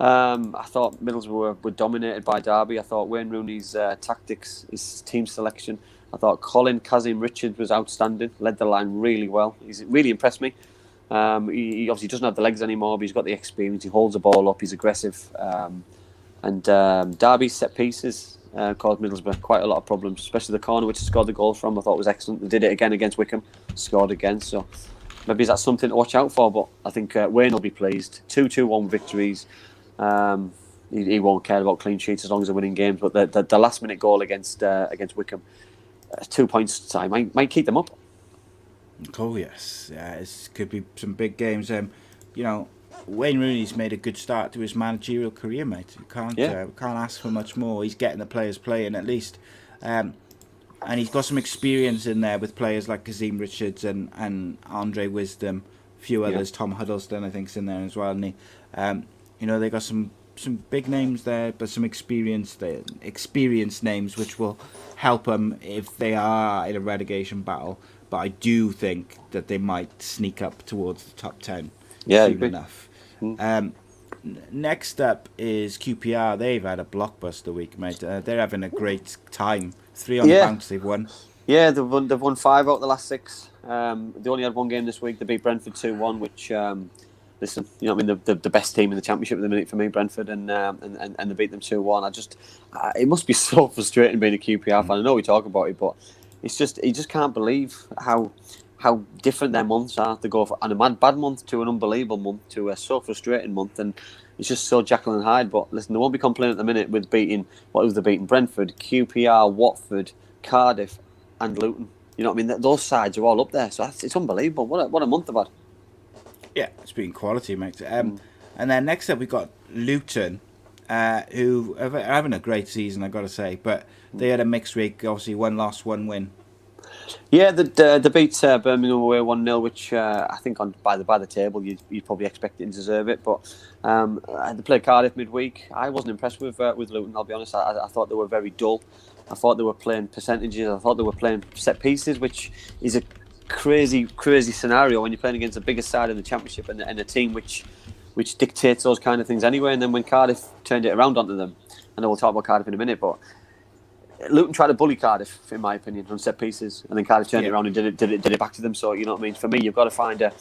I thought Middlesbrough were dominated by Derby. I thought Wayne Rooney's tactics, his team selection. I thought Colin Kazim Richards was outstanding. Led the line really well. He's really impressed me. He obviously doesn't have the legs anymore, but he's got the experience. He holds the ball up. He's aggressive. And Derby's set pieces caused Middlesbrough quite a lot of problems, especially the corner which he scored the goal from. I thought was excellent. They did it again against Wickham, scored again. So maybe that's something to watch out for. But I think Wayne will be pleased. 2-2-1 victories. He won't care about clean sheets as long as they're winning games. But the last minute goal against Wickham, 2 points, I might keep them up. Oh yes, it could be some big games. Wayne Rooney's made a good start to his managerial career, mate. You can't ask for much more. He's getting the players playing at least, and he's got some experience in there with players like Kazim Richards and Andre Wisdom, a few others. Tom Huddleston, I think, is in there as well. And they got some big names there, but some experienced names which will help them if they are in a relegation battle. But I do think that they might sneak up towards the top 10 soon enough. Next up is QPR. They've had a blockbuster week, mate. They're having a great time. 3 on the bounce they've won. Yeah, they've won 5 out of the last 6. They only had 1 game this week. They beat Brentford 2-1, which listen, the best team in the Championship at the minute for me, Brentford, and they beat them 2-1. It must be so frustrating being a QPR fan. I know we talk about it, but it's just you just can't believe how different their months are. They go from a bad month to an unbelievable month to a so frustrating month, and it's just so Jekyll and Hyde. But listen, they won't be complaining at the minute with beating Brentford, QPR, Watford, Cardiff, and Luton. You know what I mean? Those sides are all up there, so it's unbelievable. What a month they've had. Yeah, it's been quality, mate. And then next up we've got Luton, who are having a great season, I've got to say. But they had a mixed week, obviously 1 loss, 1 win. Yeah, they beat Birmingham away 1-0, which I think by the table you'd probably expect it and deserve it. But they played Cardiff midweek. I wasn't impressed with Luton, I'll be honest. I thought they were very dull. I thought they were playing percentages. I thought they were playing set pieces, which is a crazy scenario when you're playing against the biggest side in the Championship and a team which dictates those kind of things anyway. And then when Cardiff turned it around onto them, I know we'll talk about Cardiff in a minute, but Luton tried to bully Cardiff, in my opinion, on set pieces, and then Cardiff turned it around and did it back to them. So you know what I mean. For me, you've got to find a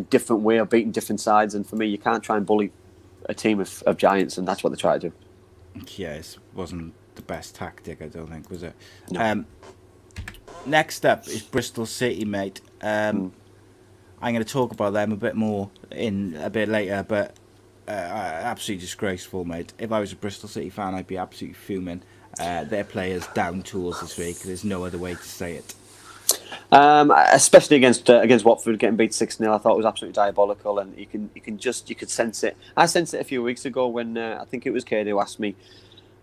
different way of beating different sides, and for me, you can't try and bully a team of giants, and that's what they try to do. Yeah, it wasn't the best tactic, I don't think, was it? No. Next up is Bristol City, mate. I'm going to talk about them a bit more in a bit later, but absolutely disgraceful, mate. If I was a Bristol City fan, I'd be absolutely fuming. Their players down tools this week. There's no other way to say it. Especially against Watford, getting beat 6-0, I thought it was absolutely diabolical, and you could sense it. I sensed it a few weeks ago when I think it was Kade who asked me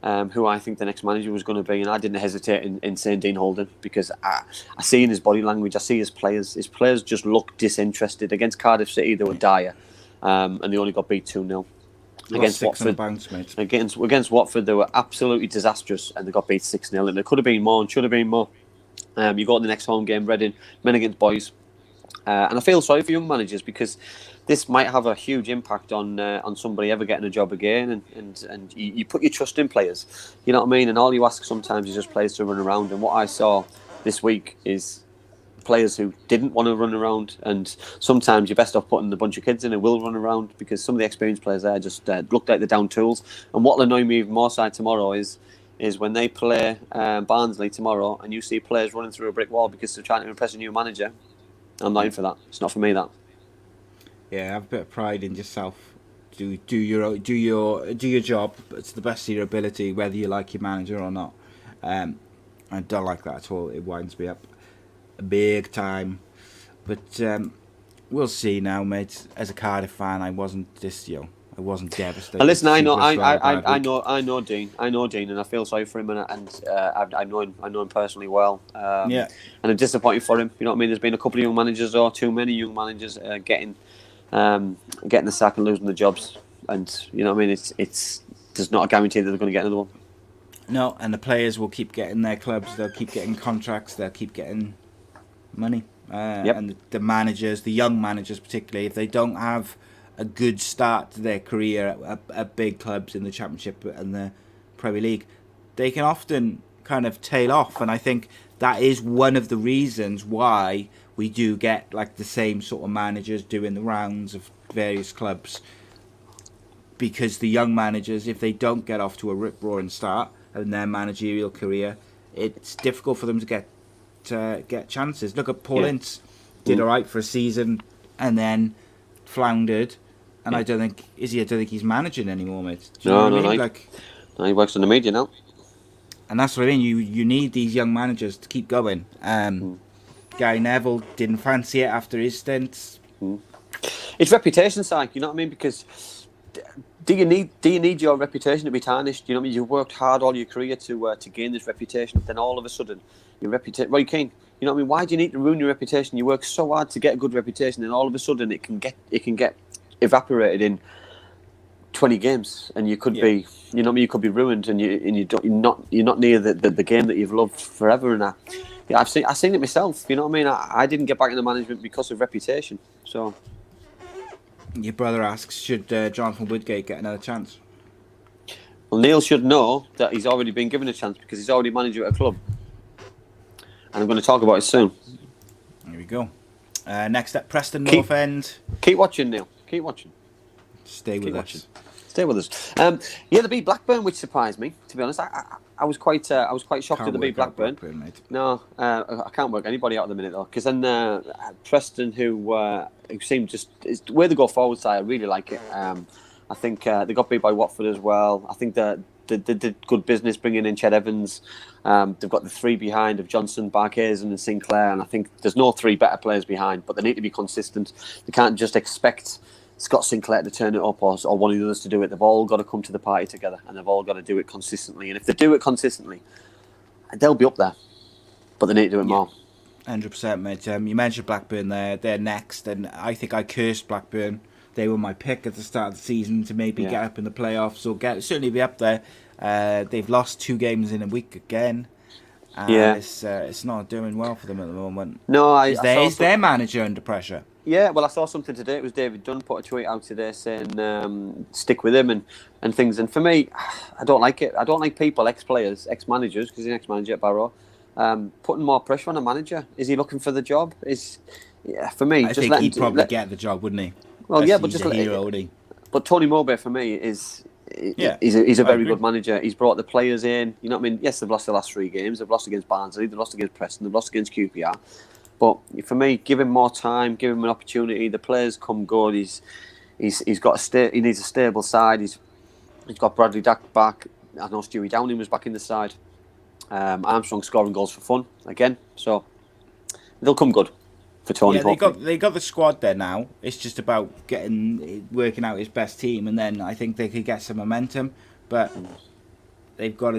who I think the next manager was going to be, and I didn't hesitate in saying Dean Holden, because I see in his body language, I see his players just look disinterested. Against Cardiff City, they were dire, and they only got beat 2-0. Against Watford, against Watford, they were absolutely disastrous, and they got beat 6-0, and there could have been more and should have been more. You got the next home game, Reading, men against boys, and I feel sorry for young managers, because this might have a huge impact on somebody ever getting a job again, and you put your trust in players, you know what I mean, and all you ask sometimes is just players to run around. And what I saw this week is players who didn't want to run around, and sometimes you're best off putting a bunch of kids in who will run around, because some of the experienced players there just looked like they're down tools. And what'll annoy me even more side tomorrow is when they play Barnsley tomorrow, and you see players running through a brick wall because they're trying to impress a new manager. I'm not in for that. It's not for me, that. Yeah, have a bit of pride in yourself. Do your job to the best of your ability, whether you like your manager or not. I don't like that at all. It winds me up big time. But we'll see now, mate. As a Cardiff fan, I wasn't devastated. And listen, I know Dean, and I feel sorry for him, and I know him personally well. And I'm disappointed for him. You know what I mean? There's been a couple of young managers, or too many young managers, getting the sack and losing the jobs, and you know what I mean. It's there's not a guarantee that they're going to get another one. No, and the players will keep getting their clubs. They'll keep getting contracts. They'll keep getting money. And the managers, the young managers particularly, if they don't have a good start to their career at big clubs in the Championship and the Premier League, they can often kind of tail off. And I think that is one of the reasons why we do get like the same sort of managers doing the rounds of various clubs. Because the young managers, if they don't get off to a rip-roaring start in their managerial career, it's difficult for them to get chances. Look at Paul Ince, did all right for a season and then floundered. And I don't think he's managing anymore, mate. Do you know what I mean? No, he works in the media now. And that's what I mean. You need these young managers to keep going. Gary Neville didn't fancy it after his stints. It's reputation, side. You know what I mean? Because do you need your reputation to be tarnished? You know what I mean? You worked hard all your career to gain this reputation. Then all of a sudden, your reputation. Roy Keane. You know what I mean? Why do you need to ruin your reputation? You work so hard to get a good reputation, and all of a sudden it can get evaporated in 20 games, and you could be, you know what I mean? You could be ruined, and you're not near the game that you've loved forever. And I've seen it myself. You know what I mean? I didn't get back into management because of reputation. So your brother asks, should Jonathan Woodgate get another chance? Well, Neil should know that he's already been given a chance, because he's already manager at a club. And I'm going to talk about it soon. Here we go. Next up, Preston North End. Keep watching, Neil. Keep watching. Stay with us. They beat Blackburn, which surprised me. To be honest, I was quite shocked that they beat Blackburn. Mate. No, I can't work anybody out at the minute though. Because then Preston, who seem just where they go forward side, I really like it. I think they got beat by Watford as well. I think that they did good business bringing in Ched Evans. They've got the three behind of Johnson, Barkhazen and Sinclair, and I think there's no three better players behind, but they need to be consistent. They can't just expect Scott Sinclair to turn it up or one of the others to do it. They've all got to come to the party together, and they've all got to do it consistently. And if they do it consistently, they'll be up there, but they need to do it more. 100%, mate. You mentioned Blackburn there. They're next, and I think I cursed Blackburn. They were my pick at the start of the season to maybe get up in the playoffs or certainly be up there. They've lost 2 games in a week again. It's not doing well for them at the moment. No, is their manager under pressure? Yeah, well, I saw something today. It was David Dunn put a tweet out today saying stick with him and things. And for me, I don't like it. I don't like people, ex-players, ex-managers, because he's an ex-manager at Boro, putting more pressure on a manager. Is he looking for the job? For me, I think he'd probably get the job, wouldn't he? Well, but just a hero, would he? But Tony Mowbray for me he's a very good manager. He's brought the players in. You know what I mean? Yes, they've lost the last 3 games. They've lost against Barnsley. They've lost against Preston. They've lost against QPR. But for me, give him more time. Give him an opportunity. The players come good. He needs a stable side. He's got Bradley Dack back. I know Stewie Downing was back in the side. Armstrong scoring goals for fun again. So they'll come good. For Tony, they got the squad there now. It's just about working out his best team, and then I think they could get some momentum. But they've got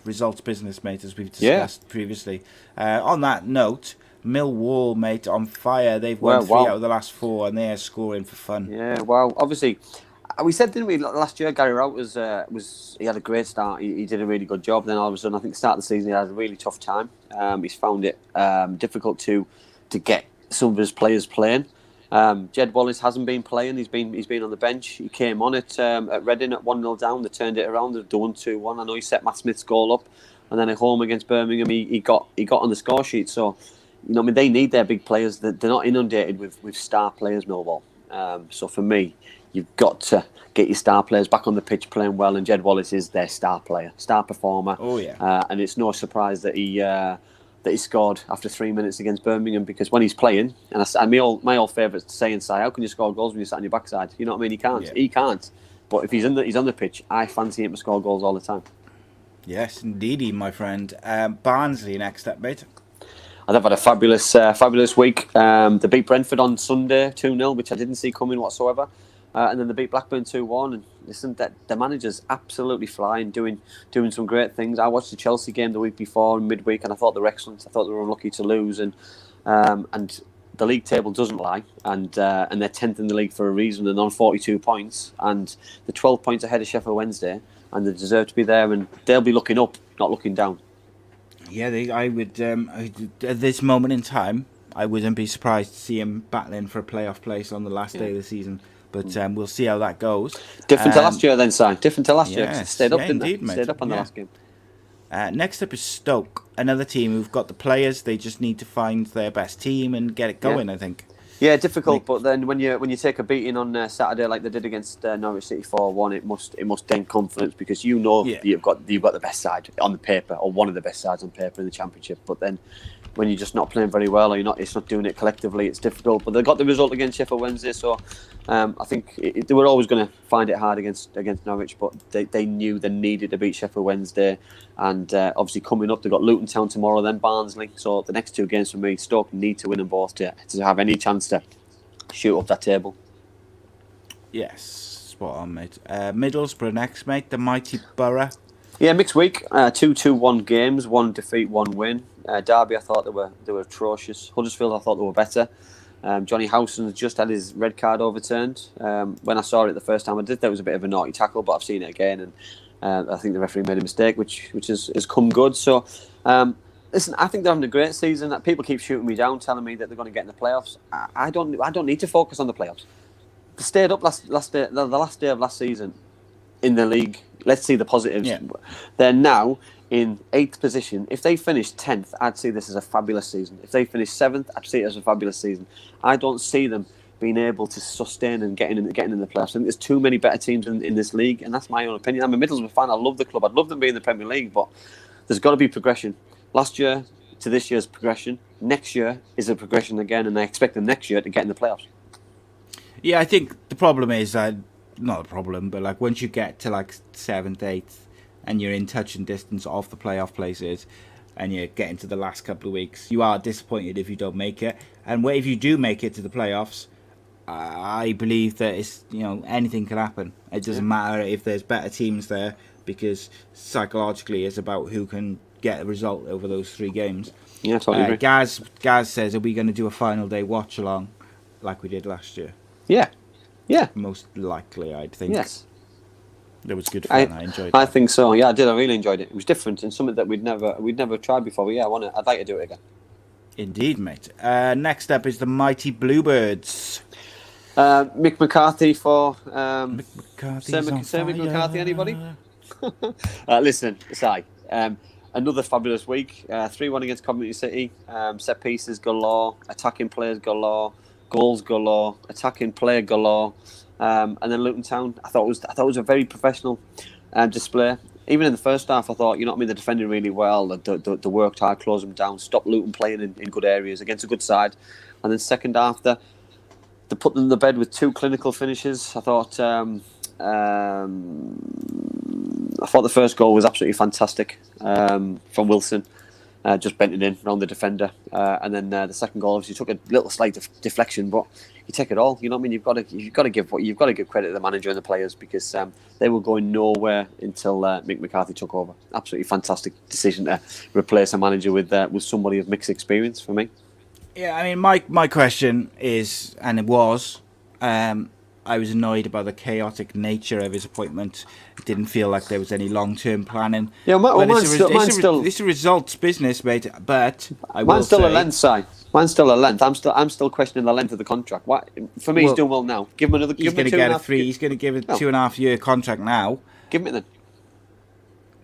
results business, mate, as we've discussed previously. On that note, Millwall, mate, on fire. They've won 3 out of the last 4, and they are scoring for fun. Yeah, well, obviously, we said, didn't we, last year Gary Rout he had a great start. He did a really good job. Then all of a sudden, I think the start of the season, he had a really tough time. He's found it difficult to get some of his players playing. Jed Wallace hasn't been playing. He's been on the bench. He came on at Reading at 1-0 down. They turned it around. They've done 2-1. I know he set Matt Smith's goal up, and then at home against Birmingham, he got on the score sheet. So, they need their big players. They're not inundated with star players, Millwall. So for me, you've got to get your star players back on the pitch playing well, and Jed Wallace is their star player, star performer. Oh yeah. And it's no surprise that he scored after 3 minutes against Birmingham, because when he's playing, and my old favourite saying, how can you score goals when you're sat on your backside? You know what I mean? He can't. Yeah. He can't. But if he's on the pitch, I fancy him to score goals all the time. Yes, indeedy, my friend. Barnsley next up, mate. They've had a fabulous week. They beat Brentford on Sunday 2-0, which I didn't see coming whatsoever. And then they beat Blackburn 2-1. And listen, the manager's absolutely flying, doing some great things. I watched the Chelsea game the week before in midweek, and I thought they were excellent. I thought they were unlucky to lose, and the league table doesn't lie, and they're 10th in the league for a reason. They're on 42 points, and they're 12 points ahead of Sheffield Wednesday, and they deserve to be there. And they'll be looking up, not looking down. Yeah, I would. At this moment in time, I wouldn't be surprised to see him battling for a playoff place on the last day of the season. But we'll see how that goes. Different to last year, then, Si. Different to last year. Yes, It stayed up, didn't indeed, it? Stayed up on the last game. Next up is Stoke, another team who've got the players. They just need to find their best team and get it going. I think. Yeah, difficult. But then when you take a beating on Saturday like they did against Norwich City 4-1, it must dent confidence, because you've got the best side on the paper, or one of the best sides on paper in the Championship. But then when you're just not playing very well, or it's not doing it collectively, it's difficult. But they got the result against Sheffield Wednesday, so I think they were always going to find it hard against Norwich, but they knew they needed to beat Sheffield Wednesday. And obviously coming up, they've got Luton Town tomorrow, then Barnsley. So the next 2 games for me, Stoke need to win them both to have any chance to shoot up that table. Yes, spot on, mate. Middlesbrough next, mate. The mighty Boro. Yeah, mixed week. 2-2-1 games, 1 defeat, 1 win. Derby, I thought they were atrocious. Huddersfield, I thought they were better. Johnny Howson's just had his red card overturned. When I saw it the first time, I did think it was a bit of a naughty tackle, but I've seen it again, and I think the referee made a mistake, which has come good. So, listen, I think they're having a great season. People keep shooting me down, telling me that they're going to get in the playoffs. I don't need to focus on the playoffs. They stayed up the last day of last season in the league. Let's see the positives. Yeah. They're now in 8th position. If they finish 10th, I'd see this as a fabulous season. If they finish 7th, I'd see it as a fabulous season. I don't see them being able to sustain and getting in the playoffs. I think there's too many better teams in this league, and that's my own opinion. I'm a Middlesbrough fan. I love the club. I'd love them being in the Premier League, but there's got to be progression. Last year to this year's progression. Next year is a progression again, and I expect them next year to get in the playoffs. Yeah, I think the problem is not a problem, but like once you get to like 7th, 8th, and you're in touch and distance of the playoff places, and you're getting to the last couple of weeks, you are disappointed if you don't make it. And if you do make it to the playoffs, I believe that anything can happen. It doesn't matter if there's better teams there, because psychologically it's about who can get a result over those 3 games. Yeah, totally agree. Gaz says, are we going to do a final day watch along like we did last year? Yeah. Most likely, I'd think. Yes. It was good fun. I enjoyed it. I think so. Yeah, I did. I really enjoyed it. It was different and something that we'd never tried before. But yeah, I'd like to do it again. Indeed, mate. Next up is the mighty Bluebirds. McCarthy for Sir McCarthy. Anybody? Listen, Si. Another fabulous week. 3-1 against Coventry City. Set pieces galore. Attacking players galore. Goals galore. Attacking player galore. And then Luton Town, I thought it was a very professional display. Even in the first half, I thought, they defended really well. They worked hard, closed them down, stopped Luton playing in good areas against a good side. And then second half, they put them to bed with 2 clinical finishes. I thought the first goal was absolutely fantastic from Wilson. just bent it in around the defender, and then the second goal obviously took a little slight deflection, but you take it all. You know what I mean? You've got to give credit to the manager and the players, because they were going nowhere until Mccarthy took over. Absolutely fantastic decision to replace a manager with somebody of mixed experience for me. Yeah, I mean, my question is, and it was, I was annoyed about the chaotic nature of his appointment. It didn't feel like there was any long-term planning. Yeah, it's a results business, mate. But mine's still a length, Si. Mine's still a length. I'm still questioning the length of the contract. Why? For me, he's doing well now. Give him another. He's going to get a 3. He's going to give a 2.5-year contract now. Give him it then.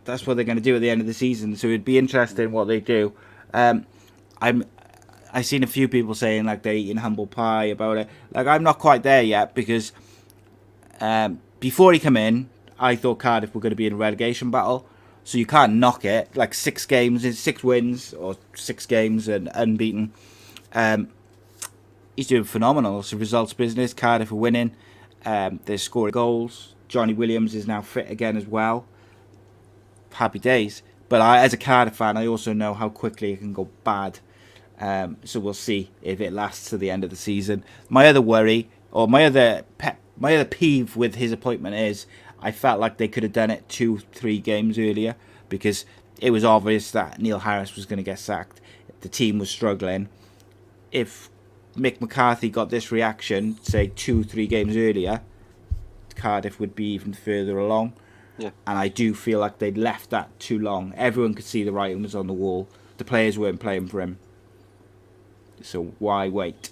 That's what they're going to do at the end of the season. So it'd be interesting what they do. I've seen a few people saying like they're eating humble pie about it. Like, I'm not quite there yet, because before he came in, I thought Cardiff were going to be in a relegation battle. So you can't knock it. Like 6 wins or 6 games and unbeaten. He's doing phenomenal. It's a results business. Cardiff are winning. They're scoring goals. Johnny Williams is now fit again as well. Happy days. But as a Cardiff fan, I also know how quickly it can go bad. So we'll see if it lasts to the end of the season. My other worry, or my other peeve with his appointment is, I felt like they could have done it 2-3 games earlier, because it was obvious that Neil Harris was going to get sacked. The team was struggling. If McCarthy got this reaction, say 2-3 games earlier, Cardiff would be even further along. Yeah. And I do feel like they'd left that too long. Everyone could see the writing was on the wall. The players weren't playing for him. So why wait?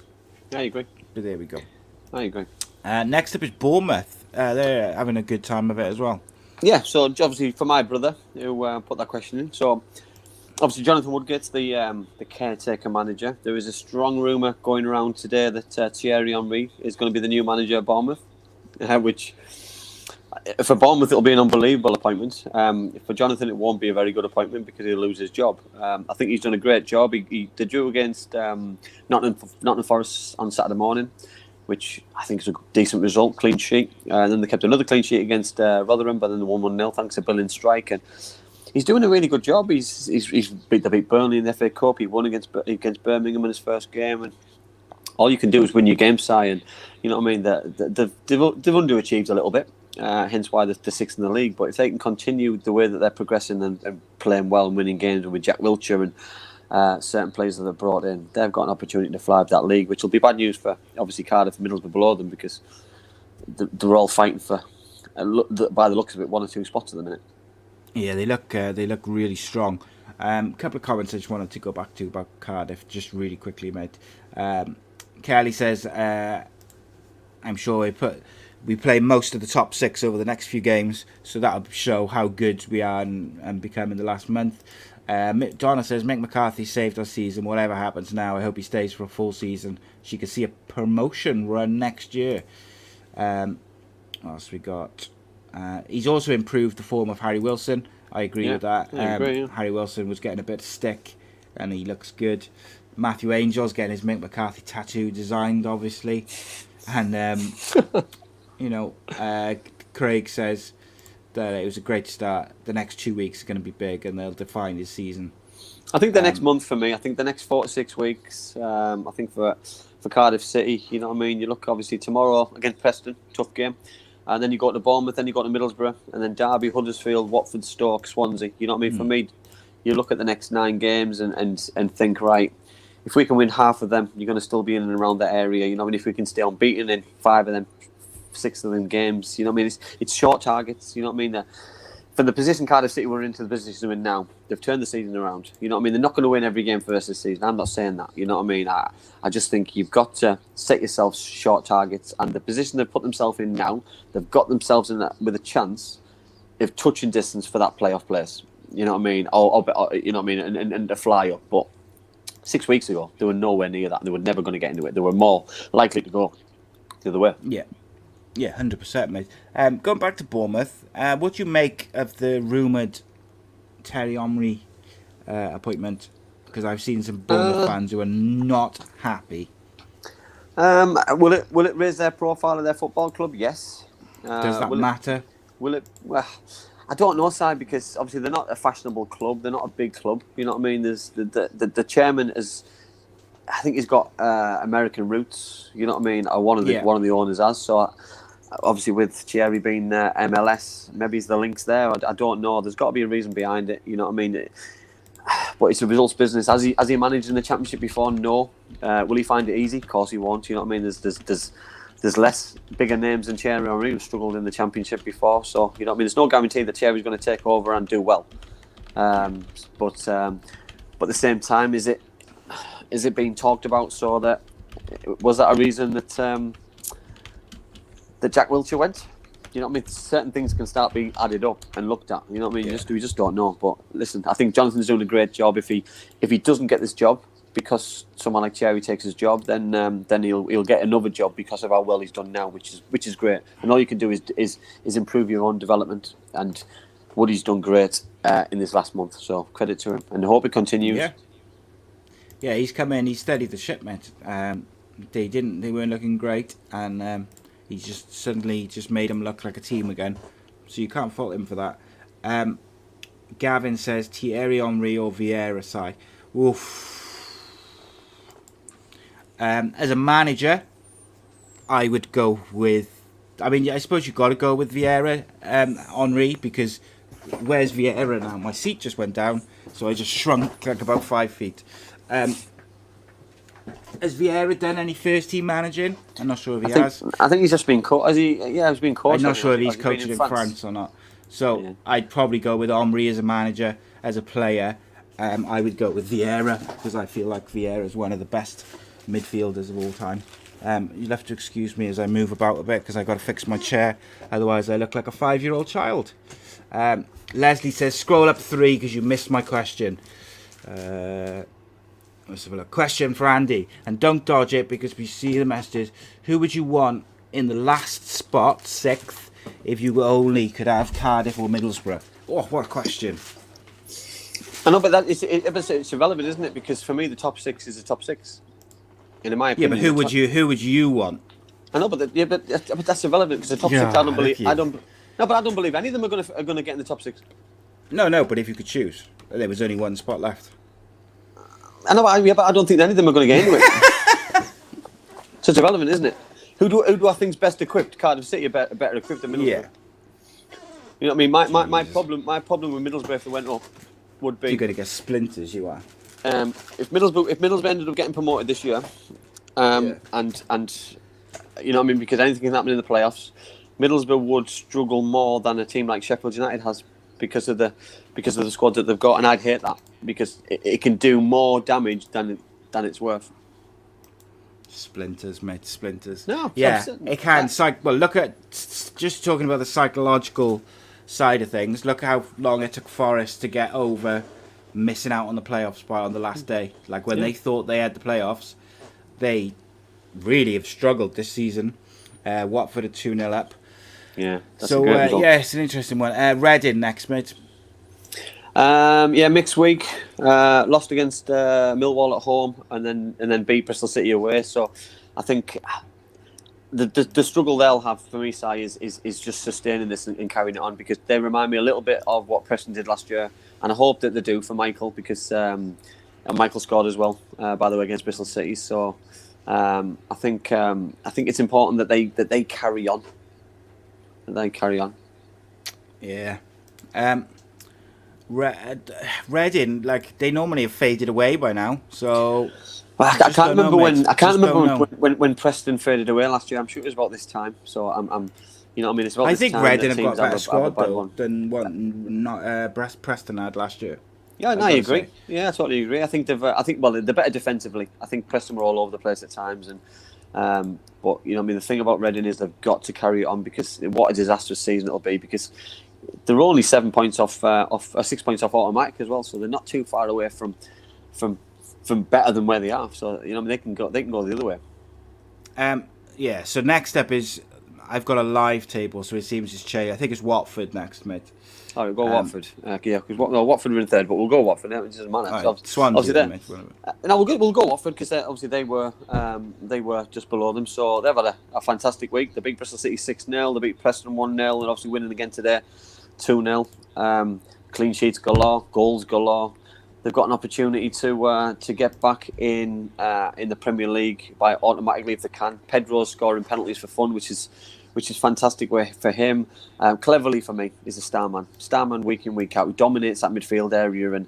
I agree. But there we go. I agree. Next up is Bournemouth. They're having a good time of it as well. Yeah, so obviously for my brother who put that question in. So obviously Jonathan Woodgate's the caretaker manager. There is a strong rumour going around today that Thierry Henry is going to be the new manager of Bournemouth, which for Bournemouth it'll be an unbelievable appointment. For Jonathan it won't be a very good appointment, because he'll lose his job. I think he's done a great job. They drew against Nottingham Forest on Saturday morning, which I think is a decent result, clean sheet. And then they kept another clean sheet against Rotherham, but then they won 1-0 thanks to Bill in strike. And he's doing a really good job. He's beat Burnley in the FA Cup. He won against Birmingham in his first game, and all you can do is win your game, Si. And you know what I mean. They've underachieved a little bit. Hence why they're 6th in the league. But if they can continue the way that they're progressing and playing well and winning games, and with Jack Wilshere and certain players that they've brought in, they've got an opportunity to fly up that league, which will be bad news for obviously Cardiff and Middlesbrough below them, because they're all fighting for, by the looks of it, 1 or 2 spots at the minute. Yeah, they look really strong. A couple of comments I just wanted to go back to about Cardiff, just really quickly, mate. Kelly says, I'm sure we play most of the top 6 over the next few games, so that'll show how good we are and become in the last month. Donna says, Mick McCarthy saved our season. Whatever happens now, I hope he stays for a full season. She could see a promotion run next year. What else we got? He's also improved the form of Harry Wilson. I agree with that. I agree, yeah. Harry Wilson was getting a bit of stick, and he looks good. Matthew Angel's getting his Mick McCarthy tattoo designed, obviously. And, Craig says that it was a great start. The next 2 weeks are going to be big, and they'll define his season. I think the next month for me, I think the next 4 to 6 weeks, I think for Cardiff City, you know what I mean? You look obviously tomorrow against Preston, tough game. And then you go to Bournemouth, then you go to Middlesbrough, and then Derby, Huddersfield, Watford, Stoke, Swansea. You know what I mean? For me, you look at the next 9 games and think, right, if we can win half of them, you're going to still be in and around that area. You know what I mean? If we can stay unbeaten in 5 of them, 6 of them games, you know what I mean? It's short targets, you know what I mean? For the position Cardiff City were into the business they're in now, they've turned the season around. You know what I mean? They're not going to win every game for the rest of the season. I'm not saying that. You know what I mean? I just think you've got to set yourself short targets. And the position they've put themselves in now, they've got themselves in that with a chance of touching distance for that playoff place. You know what I mean? Or you know what I mean? And a fly up. But 6 weeks ago, they were nowhere near that. They were never going to get into it. They were more likely to go the other way. Yeah, 100%, mate. Going back to Bournemouth, what do you make of the rumoured Thierry Henry appointment? Because I've seen some Bournemouth fans who are not happy. Will it raise their profile of their football club? Yes. Does that matter? Will it? Well, I don't know, Si, because obviously they're not a fashionable club. They're not a big club. You know what I mean? There's the chairman is, I think he's got American roots. You know what I mean? Or one of the owners has. So obviously with Thierry being MLS, maybe it's the links there. I don't know. There's got to be a reason behind it. You know what I mean? But it's a results business. Has he managed in the Championship before? No. Will he find it easy? Of course he won't. You know what I mean? There's less bigger names than Thierry Henry who struggled in the Championship before. So you know what I mean? There's no guarantee that Thierry's going to take over and do well. But at the same time, is it being talked about? So that was that a reason that that Jack Wilshere went? You know what I mean? Certain things can start being added up and looked at. You know what I mean? Yeah. We just don't know. But listen, I think Jonathan's doing a great job. If he doesn't get this job because someone like Thierry takes his job, then he'll get another job because of how well he's done now, which is great. And all you can do is improve your own development. And Woody's done great in this last month. So credit to him, and I hope it continues. Yeah, he's come in. He steadied the ship, mate. They weren't looking great, and he just suddenly made them look like a team again. So you can't fault him for that. Gavin says Thierry Henry or Vieira side. Oof. As a manager, I would go with. I mean, I suppose you've got to go with Vieira, Henry, because where's Vieira now? My seat just went down, so I just shrunk like about 5 feet. Has Vieira done any first team managing? I'm not sure if he has. I think he's just been coached. He's been coached. I'm not sure if he's coaching in France or not. So yeah. I'd probably go with Henry as a manager. As a player, I would go with Vieira because I feel like Vieira is one of the best midfielders of all time. You'll have to excuse me as I move about a bit because I've got to fix my chair. Otherwise, I look like a 5-year-old child. Leslie says, scroll up 3 because you missed my question. Let's have a look. Question for Andy. And don't dodge it because we see the messages. Who would you want in the last spot, 6th, if you only could have Cardiff or Middlesbrough? Oh, what a question. I know, but it's irrelevant, isn't it? Because for me, the top 6 is the top 6. And in my opinion, yeah, but who would you want? I know, but that's irrelevant because the top 6. I don't believe. I don't believe any of them are going to get in the top 6. No, but if you could choose, there was only one spot left. I know, but I don't think any of them are going to get anywhere. So it's irrelevant, isn't it? Who do I think's best equipped? Cardiff City are better equipped than Middlesbrough. Yeah. You know what I mean? My problem with Middlesbrough if they went up would be you're going to get splinters. You are. If Middlesbrough ended up getting promoted this year, and you know what I mean, because anything can happen in the playoffs, Middlesbrough would struggle more than a team like Sheffield United has because of the squad that they've got, and I'd hate that because it can do more damage than it's worth. Splinters, mate, splinters. No, yeah, it can. Well, look at just talking about the psychological side of things. Look how long it took Forest to get over missing out on the playoff spot on the last day. Like when they thought they had the playoffs, they really have struggled this season. Watford are 2-0 up. Yeah. So it's an interesting one. Reading next, mate. Mixed week. Lost against Millwall at home, and then beat Bristol City away. So I think the struggle they'll have for me, Si, is just sustaining this and carrying it on because they remind me a little bit of what Preston did last year, and I hope that they do for Michael because Michael scored as well, by the way, against Bristol City. So I think it's important that they carry on. Yeah. Reading, like they normally have faded away by now. So I can't remember when Preston faded away last year. I'm sure it was about this time. So I'm you know what I mean. It's about I this think time Reading that have got a teams better squad though than than what Preston had last year. Yeah, no, I agree. Yeah, I totally agree. I think they're better defensively. I think Preston were all over the place at times, and but you know, I mean, the thing about Reading is they've got to carry it on because what a disastrous season it'll be because they're only 7 points off 6 points off automatic as well, so they're not too far away from better than where they are. So you know, I mean, they can go the other way. Yeah. So next up is I've got a live table, so it seems it's I think it's Watford next, mate. Oh, we'll go Watford. Yeah, because Watford were in third, but we'll go Watford. It doesn't matter. Right, Swansea, mate. No, we'll go Watford because obviously they were just below them. So they've had a fantastic week. They beat Bristol City 6-0. They beat Preston 1-0, and obviously winning again today. 2-0. Clean sheets galore, goals galore. They've got an opportunity to get back in the Premier League by automatically if they can. Pedro's scoring penalties for fun, which is fantastic for him. Cleverly for me is a starman week in week out. He dominates that midfield area, and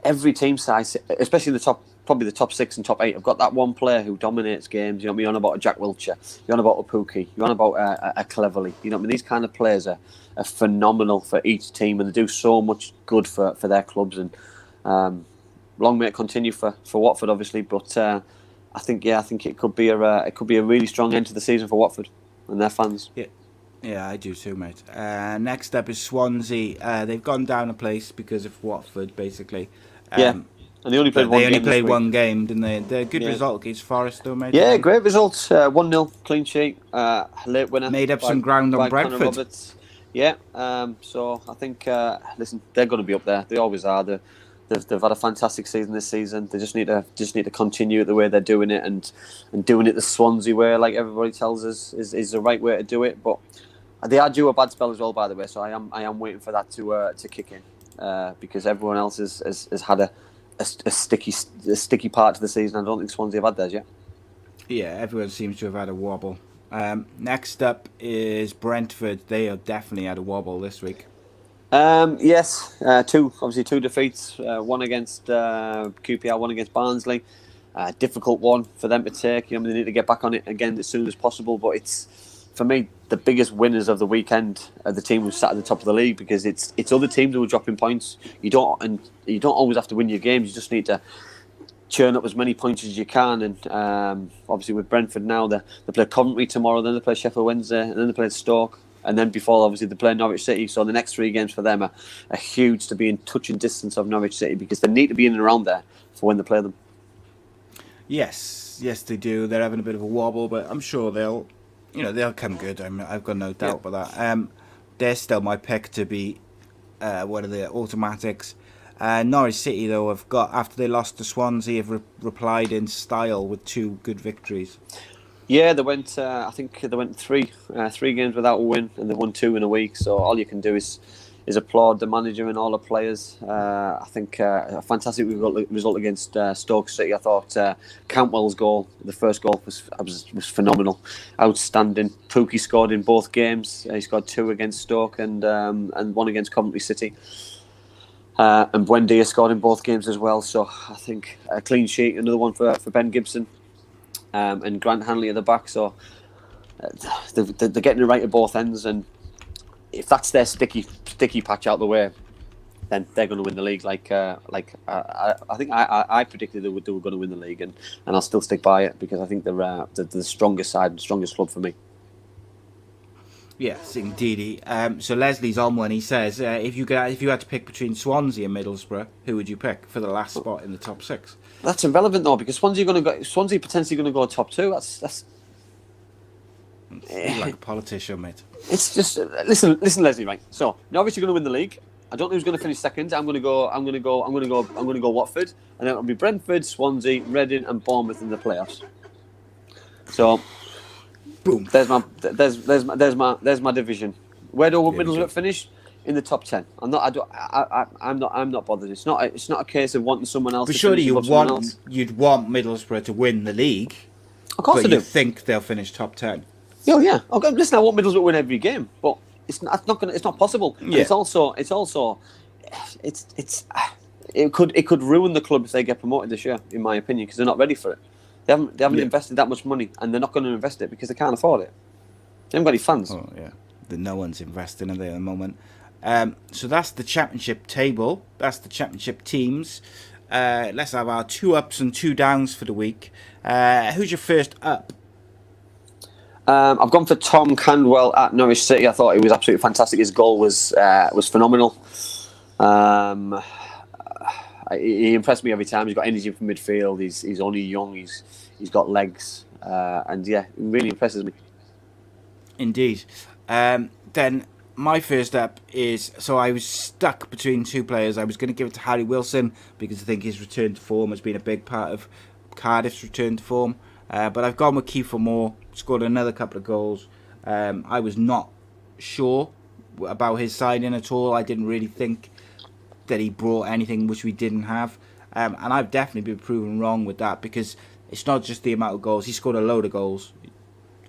every team size, especially the top, probably the top 6 and top 8, have got that one player who dominates games. You know what I mean? You're on about a Jack Wilshere, you're on about a Pookie, you're on about a Cleverly. You know what I mean? These kind of players are phenomenal for each team, and they do so much good for their clubs. And long may it continue for Watford, obviously. But I think it could be a really strong end to the season for Watford and their fans. Yeah, I do too, mate. Next up is Swansea. They've gone down a place because of Watford, basically. And they only played one game, didn't they? They're a good result against Forest, though, mate. Yeah, great results. 1-0 clean sheet. Late winner. Made up some ground on Brentford. Yeah. So I think, listen, they're going to be up there. They always are. They've had a fantastic season this season. They just need to continue it the way they're doing it, and doing it the Swansea way, like everybody tells us, is the right way to do it. But they are due a bad spell as well, by the way. So I am waiting for that to kick in, because everyone else has had a sticky part to the season. I don't think Swansea have had theirs yet. Yeah, everyone seems to have had a wobble. Next up is Brentford. They have definitely had a wobble this week. Yes, two defeats. One against QPR, one against Barnsley. Difficult one for them to take. You know, they need to get back on it again as soon as possible. But it's, for me, the biggest winners of the weekend are the team who sat at the top of the league, because it's other teams who are dropping points. You don't always have to win your games. You just need to churn up as many points as you can. And obviously with Brentford now, they play Coventry tomorrow, then they play Sheffield Wednesday, and then they play Stoke. And then before, obviously, they play Norwich City. So the next 3 games for them are huge, to be in touching distance of Norwich City, because they need to be in and around there for when they play them. Yes, they do. They're having a bit of a wobble, but I'm sure they'll come good. I've got no doubt about that. They're still my pick to be one of the automatics. Norwich City, though, have got, after they lost to Swansea, have replied in style with 2 good victories. Yeah, they went. I think they went 3 games without a win, and they won 2 in a week. So all you can do is applaud the manager and all the players. I think a fantastic result against Stoke City. I thought Campbell's goal, the first goal, was phenomenal, outstanding. Pookie scored in both games. He scored 2 against Stoke and 1 against Coventry City. And Buendia scored in both games as well. So I think a clean sheet, another one for Ben Gibson. And Grant Hanley at the back, so they're getting it right at both ends. And if that's their sticky patch out the way, then they're going to win the league. I think I predicted they were going to win the league, and I'll still stick by it, because I think they're the strongest side, the strongest club for me. Yes, indeed. So Leslie's on one. He says, if you had to pick between Swansea and Middlesbrough, who would you pick for the last spot in the top 6? That's irrelevant though, because Swansea potentially going to go top 2. That's like a politician, mate. It's just listen, Leslie. Right. So Norwich are going to win the league. I don't know who's going to finish second. I'm going to go Watford, and then it'll be Brentford, Swansea, Reading, and Bournemouth in the playoffs. So, boom. There's my division. Where do Middlesbrough finish? In the top 10. I'm not bothered. It's not a case of wanting someone else. But surely you'd want Middlesbrough to win the league. Of course, but I do. You think they'll finish top 10? Oh yeah. Okay, listen, I want Middlesbrough to win every game, but it's not possible. Yeah. It could ruin the club if they get promoted this year, in my opinion, because they're not ready for it. They haven't invested that much money, and they're not going to invest it because they can't afford it. They haven't got any fans. Oh yeah, no one's investing in it at the moment. So that's the championship table. That's the championship teams. Let's have our 2 ups and 2 downs for the week. Who's your first up? I've gone for Tom Candwell at Norwich City. I thought he was absolutely fantastic. His goal was phenomenal. He impressed me every time. He's got energy from midfield. He's only young. He's got legs, and yeah, it really impresses me. Indeed. Then my first up is, so I was stuck between 2 players. I was going to give it to Harry Wilson because I think his return to form has been a big part of Cardiff's return to form. But I've gone with Kiefer Moore, scored another couple of goals. I was not sure about his signing at all. I didn't really think that he brought anything which we didn't have. And I've definitely been proven wrong with that, because it's not just the amount of goals. He scored a load of goals.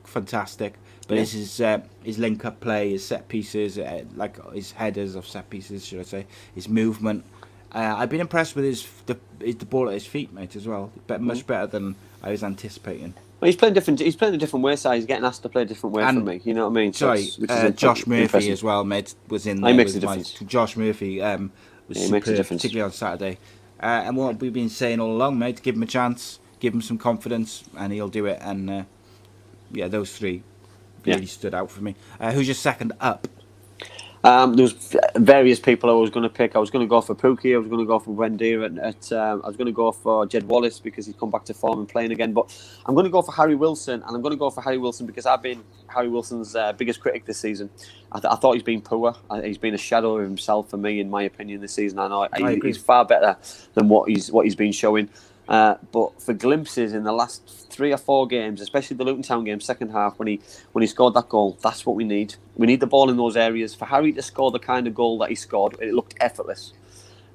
Fantastic. But it's his link-up play, his set pieces, like his headers of set pieces, should I say, his movement. I've been impressed with the ball at his feet, mate, as well. Much better than I was anticipating. Well, he's playing different. He's playing a different way, so he's getting asked to play a different way from me. You know what I mean? Sorry, Josh Murphy impressive. as well, mate, was in there. He makes a difference. Josh Murphy was superb, particularly on Saturday. And what we've been saying all along, mate, give him a chance, give him some confidence, and he'll do it. And those three really stood out for me. Who's your second up? There was various people I was going to pick. I was going to go for Pookie. I was going to go for Wendy. I was going to go for Jed Wallace because he's come back to form and playing again. But I'm going to go for Harry Wilson, and I'm going to go for Harry Wilson because I've been Harry Wilson's biggest critic this season. I thought he's been poor. He's been a shadow of himself for me, in my opinion, this season. I know he's far better than what he's been showing. But for glimpses in the last 3 or 4 games, especially the Luton Town game, second half, when he scored that goal, that's what we need. We need the ball in those areas. For Harry to score the kind of goal that he scored, it looked effortless.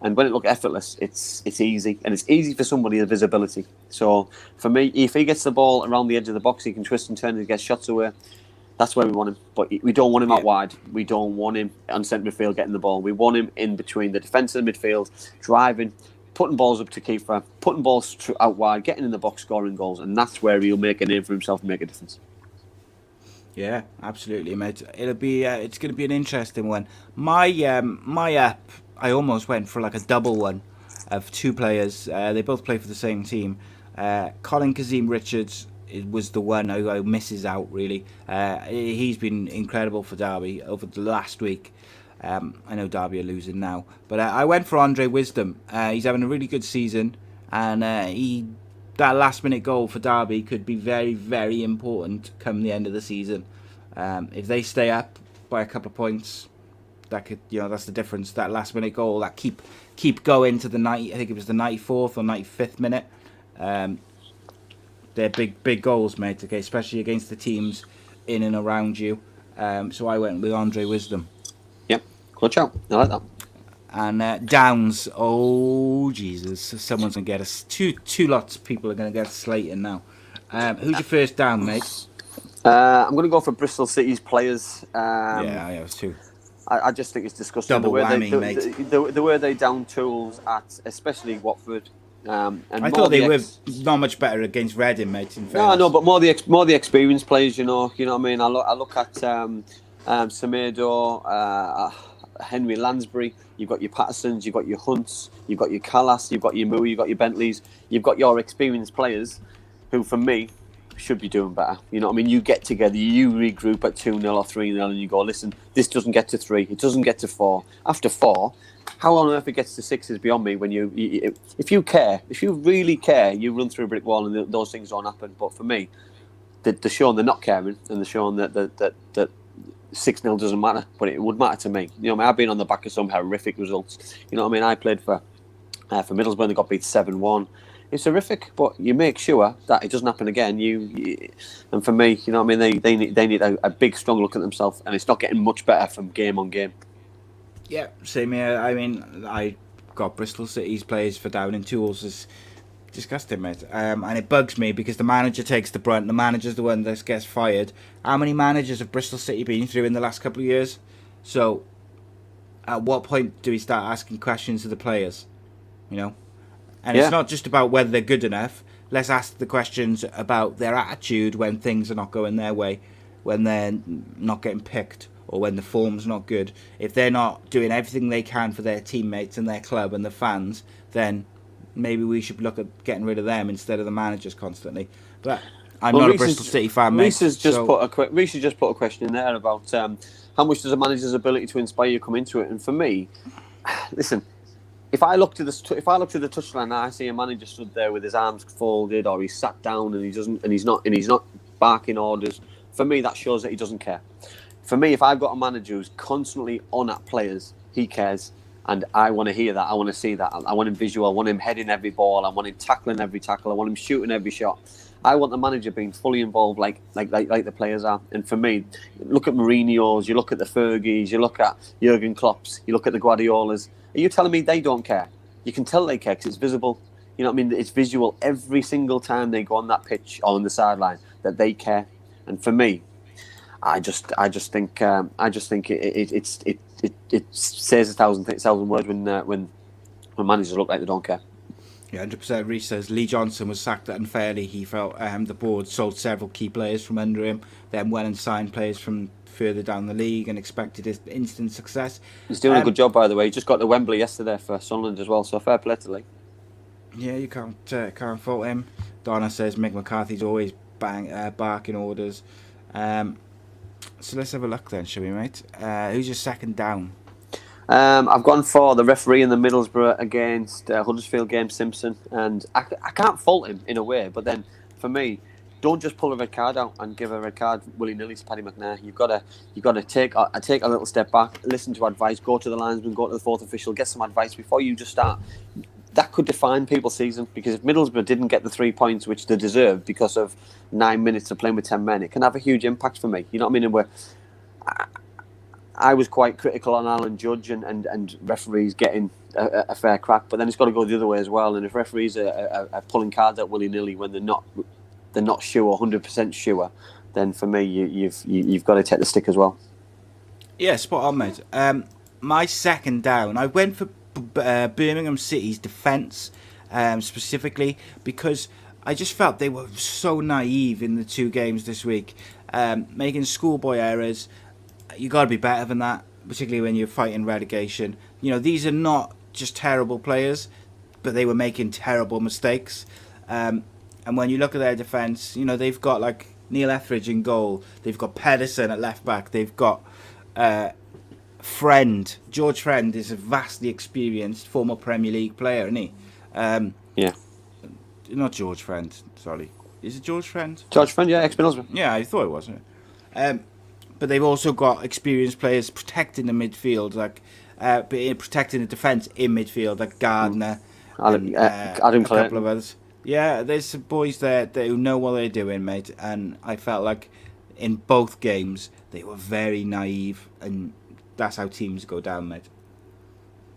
And when it looked effortless, it's easy. And it's easy for somebody with visibility. So for me, if he gets the ball around the edge of the box, he can twist and turn and get shots away. That's where we want him. But we don't want him out wide. We don't want him on centre midfield getting the ball. We want him in between the defence and the midfield, driving, putting balls up to keeper, putting balls out wide, getting in the box, scoring goals, and that's where he'll make a name for himself and make a difference. Yeah, absolutely, mate. It'll be it's going to be an interesting one. My up, I almost went for like a double one of 2 players. They both play for the same team. Colin Kazim Richards was the one who misses out, really. He's been incredible for Derby over the last week. I know Derby are losing now, but I went for Andre Wisdom. He's having a really good season, and that last-minute goal for Derby could be very, very important come the end of the season. If they stay up by a couple of points, that could, that's the difference. That last-minute goal, that keep going to the 90. I think it was the 94th or 95th minute. They're big goals, mate. Okay, especially against the teams in and around you. So I went with Andre Wisdom. Watch out. I like that. And Downs, oh Jesus, someone's going to get us. Two lots of people are going to get slated now. Who's your first down, mate? I'm going to go for Bristol City's players. Yeah, I was too. I just think it's disgusting. Double whammy, mate. The way they down tools at, especially Watford. And I thought they were not much better against Reading, mate. No, but more the experienced players, you know what I mean? I look at Semedo, Henry Lansbury, you've got your Pattersons, you've got your Hunts, you've got your Callas, you've got your Mui, you've got your Bentleys, you've got your experienced players who, for me, should be doing better. You know what I mean? You get together, you regroup at 2-0 or 3-0 and you go, listen, this doesn't get to 3, it doesn't get to 4. After 4, how on earth it gets to 6 is beyond me. When if you care, if you really care, you run through a brick wall and those things don't happen. But for me, they're showing they're not caring and they're showing that 6-0 doesn't matter, but it would matter to me. You know, I've been on the back of some horrific results. You know what I mean? I played for Middlesbrough, they got beat 7-1. It's horrific, but you make sure that it doesn't happen again. And for me, you know what I mean? They need a big, strong look at themselves, and it's not getting much better from game on game. Yeah, same here. I mean, I got Bristol City's players for down in tools is disgusting, mate. And it bugs me because the manager takes the brunt. The manager's the one that gets fired. How many managers have Bristol City been through in the last couple of years? So, at what point do we start asking questions of the players? You know? And it's not just about whether they're good enough. Let's ask the questions about their attitude when things are not going their way, when they're not getting picked, or when the form's not good. If they're not doing everything they can for their teammates and their club and the fans, then maybe we should look at getting rid of them instead of the managers constantly. But I'm not a Bristol City fan, mate. Reece has just put a question in there about how much does a manager's ability to inspire you come into it. And for me, listen, if I look to the touchline and I see a manager stood there with his arms folded, or he's sat down and he's not barking orders, for me that shows that he doesn't care. For me, if I've got a manager who's constantly on at players, he cares. And I want to hear that. I want to see that. I want him visual. I want him heading every ball. I want him tackling every tackle. I want him shooting every shot. I want the manager being fully involved, like the players are. And for me, look at Mourinho's, you look at the Fergies, you look at Jurgen Klopp's, you look at the Guardiolas. Are you telling me they don't care? You can tell they care because it's visible. You know what I mean? It's visual every single time they go on that pitch or on the sideline that they care. And for me, I just think it says a thousand words when managers look like they don't care. Yeah, 100%. Reece says Lee Johnson was sacked unfairly. He felt the board sold several key players from under him, then went and signed players from further down the league and expected his instant success. He's doing a good job, by the way. He just got to Wembley yesterday for Sunderland as well, so fair play to Lee. Yeah, you can't fault him. Donna says Mick McCarthy's always barking orders. So let's have a look then, shall we, mate? Who's your second down? I've gone for the referee in the Middlesbrough against Huddersfield game, Simpson, and I can't fault him in a way. But then, for me, don't just pull a red card out and give a red card willy nilly to Paddy McNair. You've got to take a little step back, listen to advice, go to the linesman, go to the fourth official, get some advice before you just start. That could define people's season, because if Middlesbrough didn't get the 3 points which they deserved because of 9 minutes of playing with 10 men, it can have a huge impact for me. You know what I mean? And I was quite critical on Alan Judge and referees getting a fair crack, but then it's got to go the other way as well. And if referees are pulling cards out willy nilly when they're not sure, 100% sure, then for me you've got to take the stick as well. Yeah, spot on, mate. My second down, I went for Birmingham City's defence specifically because I just felt they were so naive in the 2 games this week, making schoolboy errors. You got to be better than that, particularly when you're fighting relegation. You know, these are not just terrible players, but they were making terrible mistakes. And when you look at their defence, you know, they've got like Neil Etheridge in goal. They've got Pedersen at left back. They've got Friend. George Friend is a vastly experienced former Premier League player, isn't he? Yeah. Not George Friend, sorry. Is it George Friend? George Friend, yeah, ex-Middlesbrough. Yeah, I thought it was. But they've also got experienced players protecting the midfield, like protecting the defence in midfield, like Gardner, Adam a Clayton. couple of others. Yeah, there's some boys there who know what they're doing, mate. And I felt like in both games they were very naive, and that's how teams go down, mate.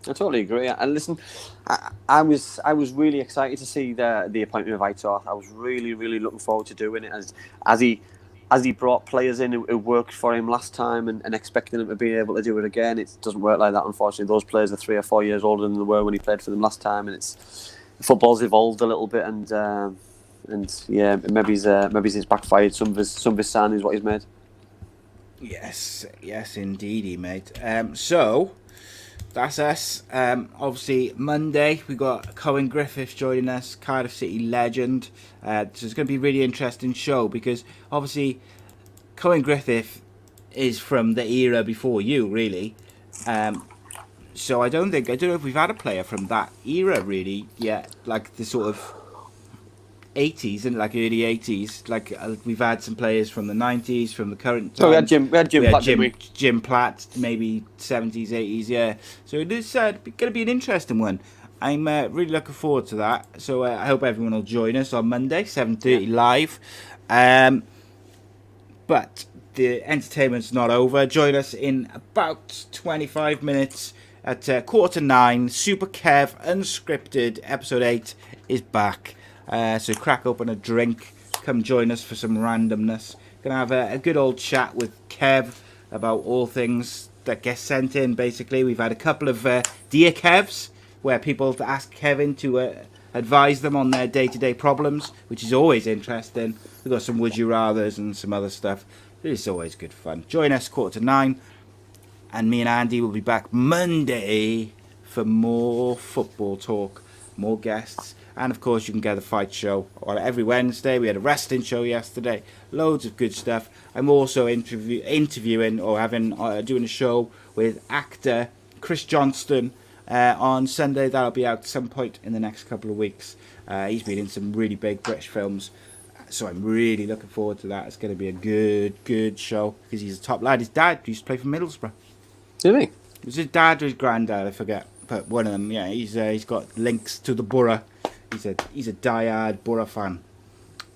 I totally agree. And listen, I was really excited to see the appointment of Aitor. I was really looking forward to doing it as he brought players in who worked for him last time and expecting him to be able to do it again. It doesn't work like that, unfortunately. Those players are 3 or 4 years older than they were when he played for them last time, and football's evolved a little bit, and yeah, maybe he's backfired. Some of his signings, what he's made. Yes, indeedy, mate. So that's us. Obviously, Monday we got Cohen Griffiths joining us, Cardiff City legend. So it's going to be a really interesting show because obviously Cohen Griffith is from the era before you, really. So I don't know if we've had a player from that era really yet, like the sort of 80s and like early 80s. Like we've had some players from the 90s, from the current time. So we had Jim Platt, Jim Platt, maybe 70s, 80s, yeah. So it is going to be an interesting one. I'm really looking forward to that. So I hope everyone will join us on Monday, 7:30 live. But the entertainment's not over. Join us in about 25 minutes at 9:15. Super Kev Unscripted episode 8 is back. So crack open a drink. Come join us for some randomness. Gonna have a good old chat with Kev about all things that get sent in. Basically, we've had a couple of Dear Kevs where people ask Kevin to advise them on their day-to-day problems, which is always interesting. We've got some Would You Rathers and some other stuff. It's always good fun. Join us 9:15, and me and Andy will be back Monday for more football talk, more guests, and of course you can get the fight show on every Wednesday. We had a wrestling show yesterday, loads of good stuff. I'm also interviewing or doing a show with actor Chris Johnston on Sunday. That'll be out at some point in the next couple of weeks. He's been in some really big British films, so I'm really looking forward to that. It's going to be a good show because he's a top lad. His dad used to play for Middlesbrough. Did he? It was his dad or his granddad, I forget, but one of them. Yeah, he's got links to the Boro. He's a diehard Boro fan.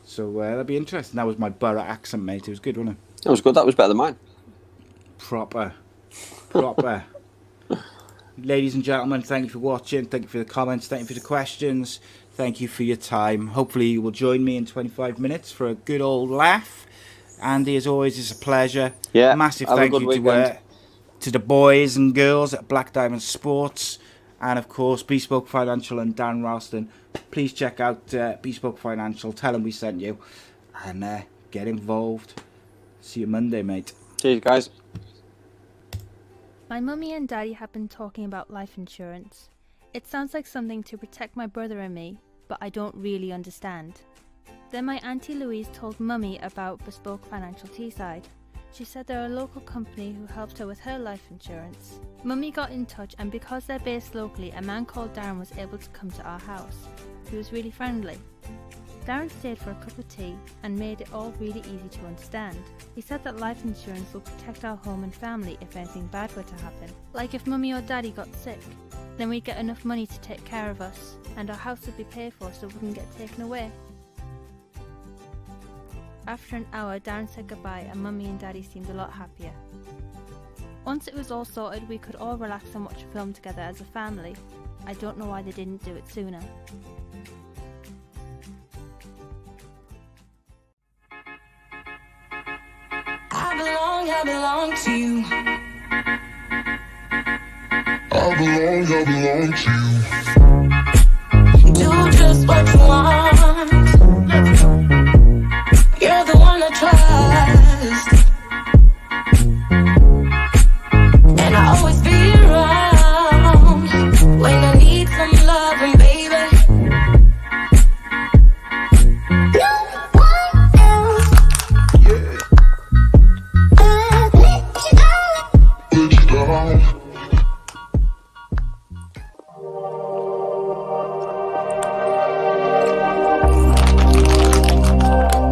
So that'll be interesting. That was my Boro accent, mate. It was good, wasn't it? That was good. That was better than mine. Proper. Ladies and gentlemen, thank you for watching. Thank you for the comments. Thank you for the questions. Thank you for your time. Hopefully you will join me in 25 minutes for a good old laugh. Andy, as always, it's a pleasure. Yeah. Massive have a thank good you weekend. to the boys and girls at Black Diamond Sports. And, of course, Bespoke Financial and Dan Ralston. Please check out Bespoke Financial. Tell them we sent you. And get involved. See you Monday, mate. Cheers, guys. My mummy and daddy have been talking about life insurance. It sounds like something to protect my brother and me, but I don't really understand. Then my auntie Louise told mummy about Bespoke Financial Teesside. She said they're a local company who helped her with her life insurance. Mummy got in touch, and because they're based locally, a man called Darren was able to come to our house. He was really friendly. Darren stayed for a cup of tea and made it all really easy to understand. He said that life insurance will protect our home and family if anything bad were to happen. Like if mummy or daddy got sick, then we'd get enough money to take care of us, and our house would be paid for so it wouldn't get taken away. After an hour, Darren said goodbye and mummy and daddy seemed a lot happier. Once it was all sorted, we could all relax and watch a film together as a family. I don't know why they didn't do it sooner. I belong to you. I belong to you.